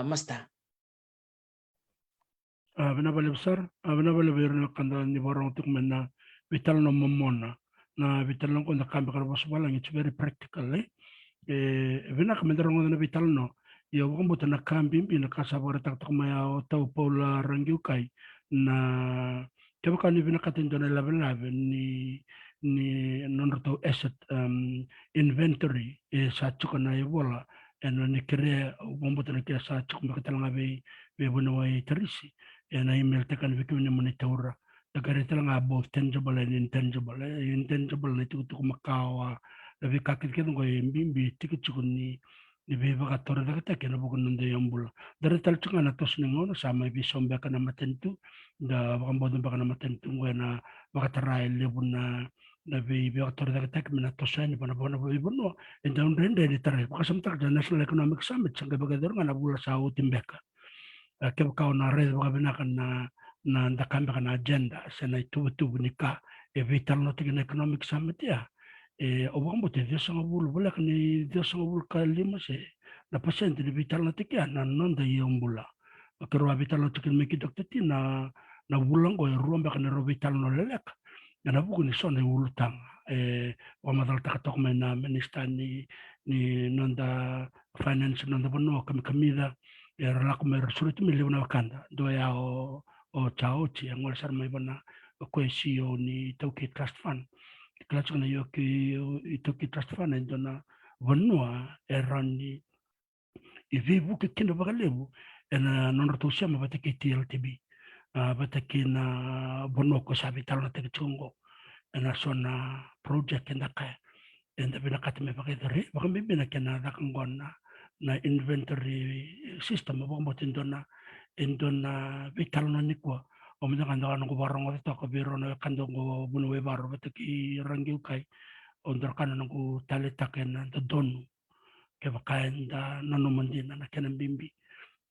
masta binabali besar binabali berno kanda ni borong tuk mena vital no momona na vital no kunda kambi karbos balang it's very practical bina kamendrong na vital no yo kombo na kambi bina kasabore tak maya o tau pola rangyukai na kaya kan bina katindo na level ni non asset inventory sa chuko na yobola and ni kire kombo na kaya sa chuko makatal ngabe be bunaway tarisi na email tekan vikim ni monitaura Tagarita lang nga both tangible and intangible. Intangible na ito kumakawa. Labi kakit kita ko bimbi tikit ni biba ka tora daga kena bukan nanda yang bula. Dari tal cunga na tos ningono sama ibi sombe ka na matentu da bakam bodon baka na matentu ngwe na baka tarai lebun na bibi ka tora daga mena tosan pana bona ibu no endang rende di tarai baka samtak da National Economic Summit sangka baka dorong na bula sa utimbeka. Kaya kau na red baka binakan na ndakamba kana agenda sena itubu nika vital no tigin economic summit ya obambo te Dios ang bulu bula kani Dios ang bulu kalima se na pasyente di vital no tikia na nonda yung bula kero vital no tikin meki dokter ti na bulang ko ruang baka na vital no lelek na buku ni son ni ulutang wamadal takatok may na minister ni nonda finance nonda bono kami kamida relak may resulta mi liw na wakanda doya o chauchi ang wala sarmay ba na kwesyo ni Tauki Trust Fund. Klats na yo ki Tauki Trust Fund ito na vanua eran ni ivivu ke kina bagalebu na nonrato siya mabataki TLTB bataki na vanua ko sabi talo na tagachungo na so na project kenda kaya enda binakatime bakidari baka bibina kena dakanggon na inventory system mabamotin doon na vital na nikwa o mga kanda ko barang ko to ko biro na kanda ko bunuwe baro bataki rangiu kai ondor kana ko talitaken na don ke bakain da nanomandi na kenan bimbi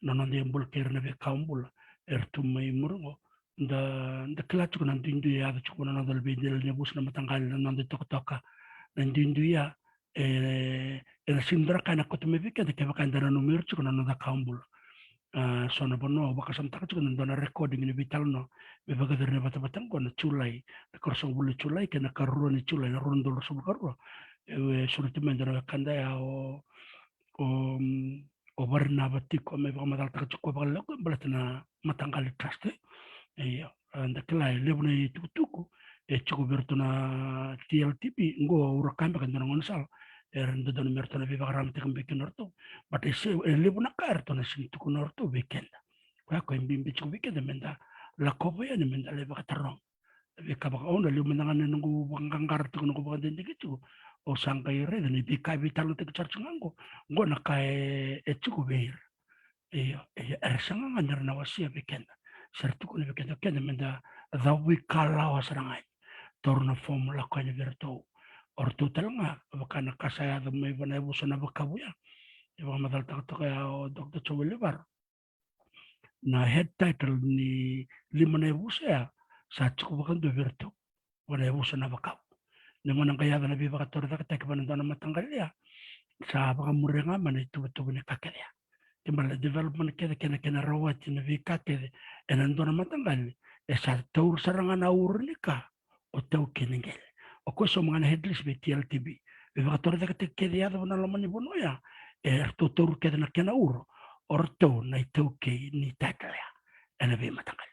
nanondi bulker na be kambul ertumay murgo da klatu ko nandindu ya da chukuna na dal bidel ne bus na matanggal na nandi toka nandindu ya sindra kana ko tumebika de ke bakain da numero chukuna na da kambul sono bono baka samtak juga nandona recording ni vital no be baga der bata batang ko na chulai na korsong bulu chulai kena karro ni chulai na rondo so karro suruti mendana kanda ya o barna batti ko me baka madal tak ko baka lako balatna matanggal trust iya anda kelai lebna tuku chuko bertuna TLTP ngo urakam kan ngon sal erendo don mertona be baka ramte kan bekin orto but lebna karto na sintu kun orto bekin kwa ko imbimbi chuko bekin menda la kobo ya menda le baka tarong be ka baka ona lebna ngan ngo banggang karto ngo baka den dikitu o sangkai re ni bika vital te charchango ngo na kai chuko beir iya ersanga ngandar na wasia bekin sertu kun bekin ken menda dawi kala wasrangai torna formula ko ni verto orto talanga bakana kasaya da may banay buso na bakabuya ibang madal tak kaya Dr. Chowelivar na head title ni lima na buso ya sa chuko bakan do verto banay buso na bakaw naman ang kaya na biba kator da katek banan na matanggal ya sa baka murenga man ito ni kakaya timbala development kena rawat na vikake enando na matanggal sa taur sarangan na urnika o tau keningel o koso mga na headless be TLTB baka tor da katek kaya na laman ni bono ya tutur keda na kena uro orto na ito ni takaya ena be matanggal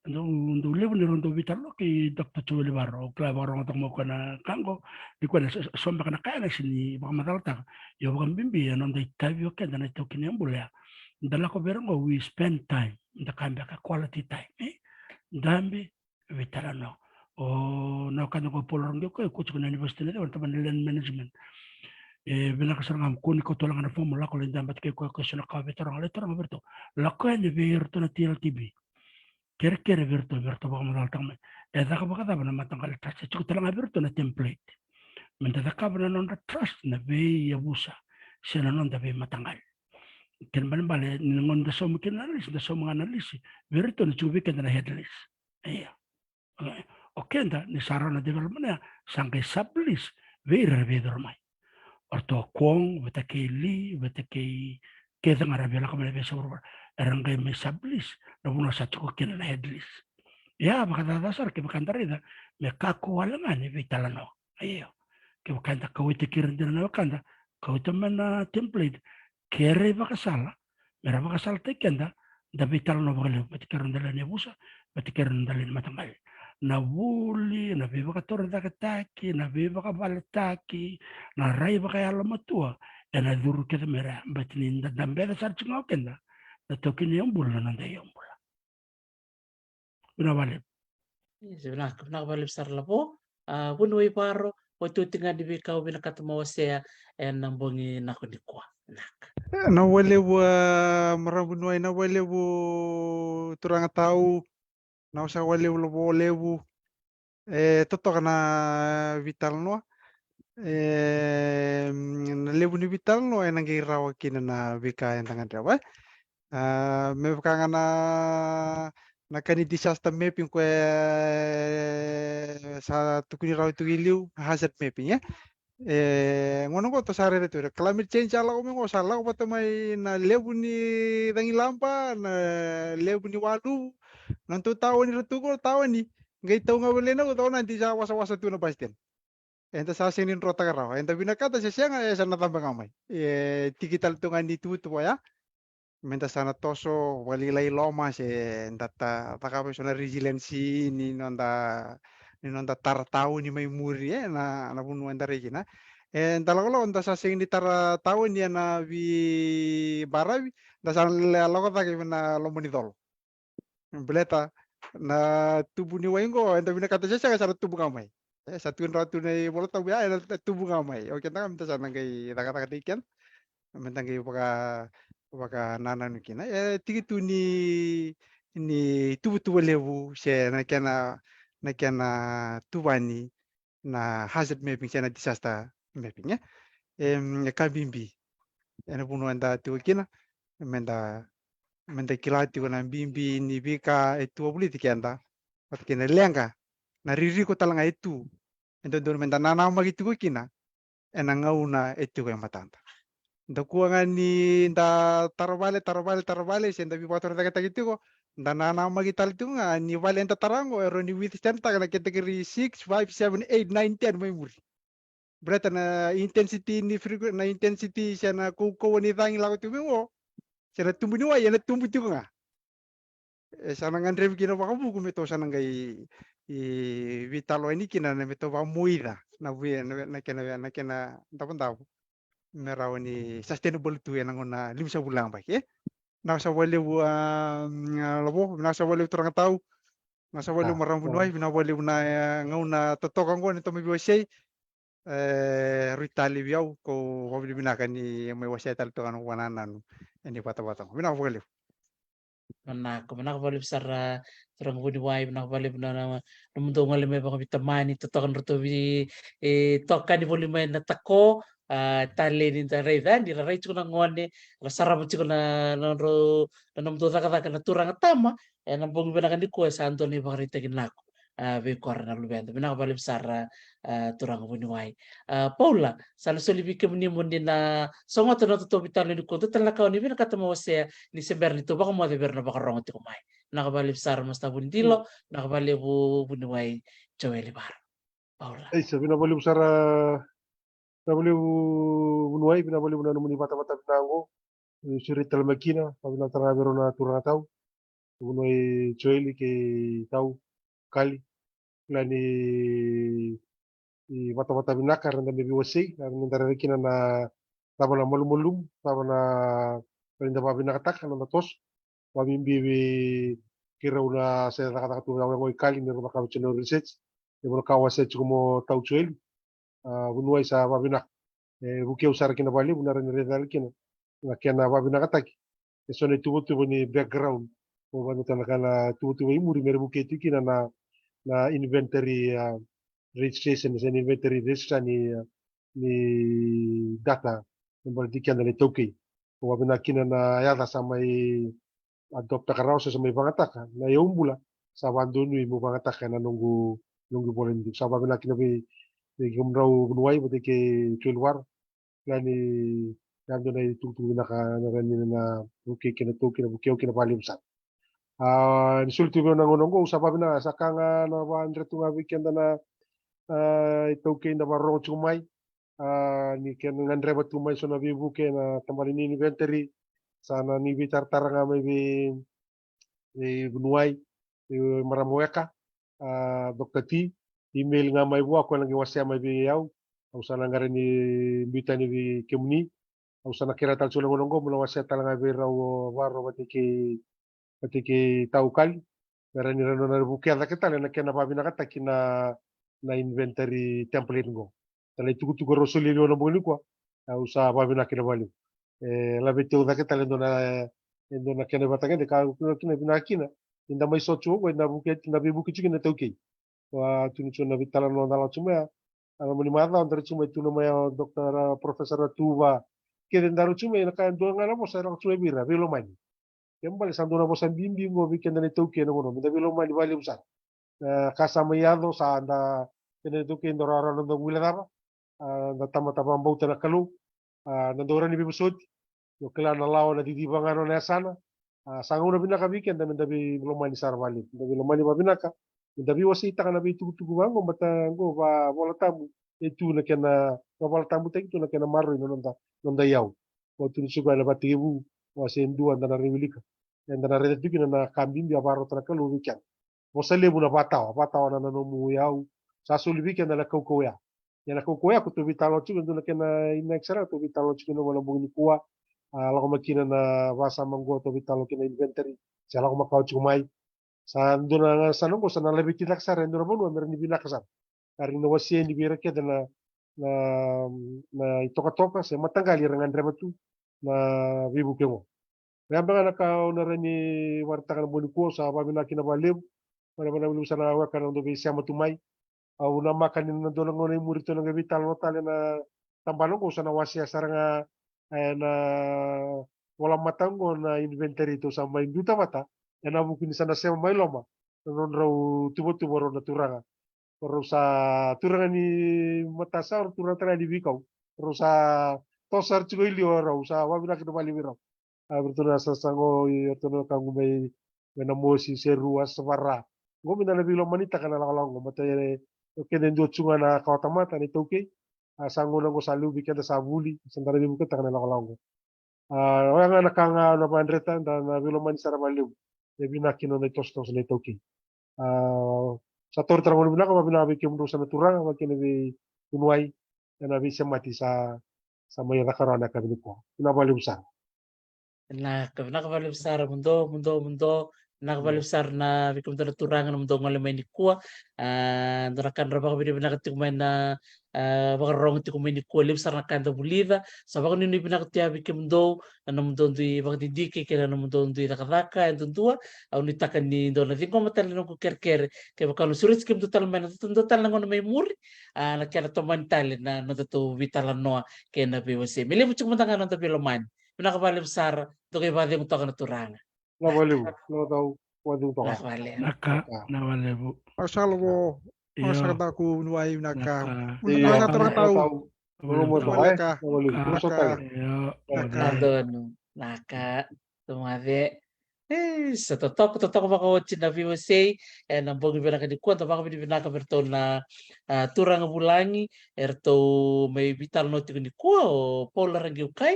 ndo levo ni rondo vitalo ki Dr. Chowelivar o klaro ng tamo ko na kango di ko na somba kana kaya na sini baka matalta yo baka bimbi anon da interview keda na ito kinembula ndala ko berongo we spend time ndakamba ka quality time ndambi vitalano o na kanya ko polorong ko na university na taban land management binakasarangam kuni ko tulang na formula ko lindambat kay ko question ka veterang berto lako ni verto na TLTB kere verto baka madal tama ka baka na matanggal trust chuko tulang verto na template menta ka ba non trust na be yabusa sila non da be matanggal ken bale ngon da so mungkin analis da so mga analis verto na chubi ken na headless iya okay da ni sarana development ya sangkay sublis vera vedormai orto kong betakeli keda ngarabela ka mele besor erangay may sublis na muna sa chuko ken na headless ya baka dasar ke baka ndarida me kakuwala nga ni vitalano ayo ke baka kawite kirin din na wakanda kawite man na template kere baka sala mera baka sala te kenda da vitalano baka lew bati kirin dala ni busa bati kirin dala ni matanggal na wuli na biba ka torda ka taki na biba ka balataki na rai baka yala matua na duru ke mera bati ni dambe da sar chingaw kenda na tokin yung bula nanda yung bula una vale Nakabalik sa labo, bunway baro, tutingan di bikaw binakatumawasya, and nambungi nakunikwa. Nawalewu marambunuay nawalewu turang tao na sa walewu lobolewu totok na vital no lewu ni vital no ay nanggirawa kina na bikayan tangan dawa me kanga na kani disaster mapping ko sa tukuni raw tugiliw hazard mapping ya ngono ko to sare to climate change ala ko mo sala ko pato may na lebu ni dangi lampa na lebu ni wadu nanto tawo ni rutugo tawo ni ngai taw nga wala na ko taw nanti sa wasa tu na basten enta sa sinin rota ka raw enta binakata sa siya nga sa natambang amay tikital to nga ni tuto ya menta sana toso walilay loma se ndata takapo na resiliency ni nonda taratao ni may muri na punuan da regina talakolo onda sa sing ni taratao ni na vi barawi da sa lako ta na lomonidol beleta na tubu ni waingo enda bina kata siya sa tubu kamay satu ratu na bolota biya tubu kamay oke ta menta sa nangay takata tikan menta ngai baka nana nukina tigitu ni tubu lewu se na kena tubani na hazard mapping se na disaster mapping ya kabimbi ena puno anda tu kina menda kilati na bimbi ni bika itu politik anda pat kena lenga na riri ko talanga itu endo don menda nana magitu kina ena ngauna itu yang matanta nda kuangan ni nda tarabale senda bi pator taga gitu ko nda nana magital itu nga ni vale enta tarango ero ni with stand taga na category 6 5 7 8 9 10 may muri berarti na intensity ni na intensity siya na kuko ni tangi lago tu mo siya na tumbu ni wa ya na tumbu tu nga sana ngan rev kina baka buku meto sana ngai vitalo ini kina na meto ba muida na kena tapo meraw ni sustainable tu yang na limsa bulang baik nasa wale labo nasa wale turang tau nasa wale marang bunuai bina wale na ngauna totokan ko nito may biwasay ritali biyaw ko wabili binakan ni may wasay tal to anong wananan ini pata-pata bina wale Manakabalik sa turang bunuway manakabalik na namundo ngali may baka bitamani totokan ruto bi tokan ni bulimay na tako talin ta raidan di rai chuna ngone la sarama chuna nro namundo taka na turang tama nambong binakan di ko sa Antonio Bagrita ginako be korna lubenda manakabalik sa turang bunuway Paula sana solibi kemni mundi na songoto no to bitalo ni konto talaka ni bina katamo se ni seber nito baka mo de berna baka rongo ti kumay nakabalib sar mas tabundilo nakabalib bunuway Joel Ibarra Paula sabi na baliw sara nabaliw bunuay binabaliw na naman bata-bata binango suri talmakina sabi na tarabero na turang tau bunuay Joel kay tau kali lani bata-bata binakar na bibiwasay na dararikina na tama na malumulum tama na palinda pa binakatak na natos mamimbi kiraw na sa nakatulong ng kali ni Rumakawit sa research yung kawaset como tau Joel bunuay sa babinak bukiyaw sara kinabali bunaran ni redal kina na kaya na babinak ataki so na tubo ni background o ano talaga na tubo imuri meron bukit kina na inventory registration sa inventory register ni data ng balikan na toki o babinak kina na yata sa may adopta ka raw sa may pangataka na yung bula sa bandun mo pangataka na nunggu bolen sa babinak kina gumraw bunuay pati kay Chulwar yani nando na itutulong na buki kinatuki na bukiyaw kinapalimsan nisulti ko na ngunong ko usap na sa kanga na 100 nga weekend na ituki na marong chumay ni ken ngandre tumay so na bibuke na tambalin ni inventory sana ni bitar taranga may bunuay maramueka Dr. T email nga may buwa ko lang iwasya may biyaw au sana nga rin ni bita ni kemuni au sana kira tal sulang ulonggo mula wasya tal nga biraw waro pati ki taukal Merani rano na bukia la kita na kena babi na kata kina na inventory template ngo. Tala tuku rosoli lo na buni kwa usa babi na kena bali. La bete da kita endo na kena batanga de ka kina bina kina inda mai sochu ngo na bukia na buki chiki na tauke. Wa tunu chuna vitala no na la chuma ala mani mata andar chuma tunu mai doktor profesor tuva kede ndaru chuma na ka ndo ngana mo sa ra chuma bira velo mani. Kembali sanduna mo sambimbi ngo weekend na tauke no no velo mani bali usar. Kasamayado sa anda kene tuke ndorara no wila daba na tama-tama bauta na kalu na dora ni bibusot yo kila na lao na didibangano na sana sanguna binaka weekend na dabi lomani sarvali dabi lomani babinaka dabi wasita kana bi tugu bango mata ngo ba bola tamu itu na kena bola tamu tek itu na kena maru no nonda yau waktu suka na batibu wasendu anda na riwilika anda na rede tuki na kambimbi abaro tra kalu weekend Mosale buna patawa na nomu yau sasuli weekend na kau ya yana kau ya kutu vitalo chuku ndo kena inexera to vitalo chuku no wala buni kuwa la makina na basa manggo to vitalo kena inventory sala ko makau chuku mai sando na sanongo sana lebih kita kasar ndo bono merni bina kasar kari no wasi ni bira ke na itoka se matangali rangan rematu na vibu kemo Ramba na ka na reni wartakan buni kuwa sa babina kina balem mana sana waka na ndo bisa matumai au na makan na dolang ngone murito na vital no tale na tambalo ko sana wasia saranga na wala matango na inventory to sa may duta mata na mungkin sana sema may loma non raw tubo ro na turanga ro sa turanga ni mata sa ro turanga tara di bikaw ro sa tosar chugo ilio ro sa wabina ke bali wiro bertuna sa sango yotono kangu may na mosi seru aswara Ngomi na nabilo manita kana lakalongo mata kene ndo chunga na kawata mata ni toke sango na go salu bikenda sabuli sandara bibu kita kana lakalongo wanga nakanga na bandreta na nabilo mani sara balu ebi na kino na tostos ni toke sa tor tra mo bina ko bina bi kemdo sa naturang wa kene bi kunwai na bi semati sa may nakarana ka ko ina balu sa nakabali besar mundo nakabali besar na bikum tara turangan mundo ngale main di kuwa ndarakan rabak bini binakat main na bakarong ti kumain di kuwa besar na kanda bulida sabak nini binakat ya bikim do na mundo ndi bakati dike kaya na mundo ndi nakadaka en tuntua au ni takan ni do na tingo matal no ko kerker kaya bakalu surit kim total main to tal ngono may muri na kaya to man tal na to vitalan noa kaya na biwase mili bucuk matangan to biloman Pinakabali besar to kay bali mo to ka naturanga. na balu no tau wadu to ka Nakabali. Naka nawale bu. Asal mo Iyo masakta ko nuway naka. naka Una turang tao. Wala mo to Wala ay ka. wala Naka. so tayo iyo Naka. Andun naka tumade. Sa totoo makawatsin na VOC and ang bogi binaka di kwanta baka binaka berto na turang bulangi erto may vital noti ni kuwa o polar ang ukay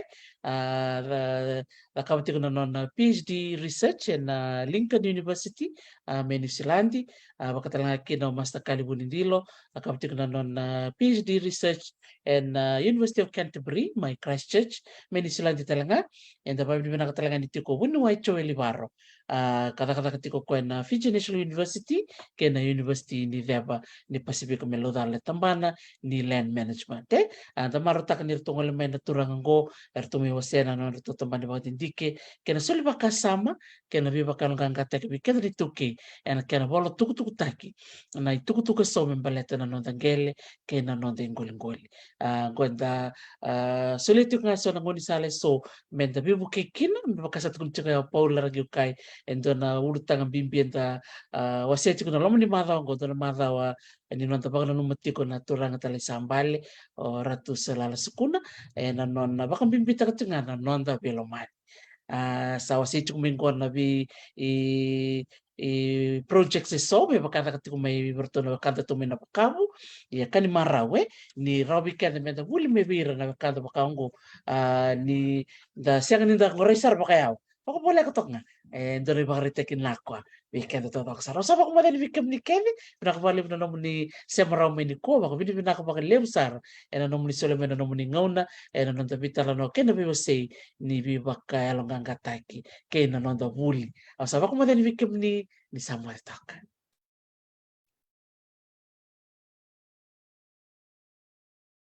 nakawati ko na PhD research na Lincoln University may New Zealand baka talaga kino master kalibunin dilo nakawati ko na PhD research and University of Canterbury may Christchurch may New Zealand talaga and the binaka talaga nito ko bunuway Joel Ibarro kata-kata ketiko ko na Fiji National University kena University ni Deba ni Pacific Melodale tambana ni land management tamaro tak ni tungol may naturang go erto mi wasena no to tambani ba indike kena soli bakasama kena biba kanong kata ke kena dituki en kena bolo tuku taki na tuku so membaleta na nondangele kena nondengol-ngoli gwenda solito nga so nangoni sale so menda bibu kikina bakasat kun chika Paul lagi kai endo na urutang bimbienta waseti kuna lomo ni madhaw ngo na madhaw ni non tapag na numati ko na turang tali sambale o ratu selala sukuna na non na bakang bimbita katunga na non da biloman sa waseti kumingkon na bi i project se sobe bakata katiku may bertono kanta to may napakabu ya kani marawe ni robi kanda menda wuli may bira na kanta bakaungo ni da siang ni da ngoresar bakayaw Ako pala ko nga. ndore bakaritekin lakwa weekend to tak sara sama kuma den weekend ni kemi pina kavali pina nomuni semara meni ko baka vini pina kavali lemsar ena nomuni sole mena nomuni ngauna ena nonta pitala no kena biwa sei ni bi baka alonganga taki kena nonta vuli sama kuma den weekend ni sama taka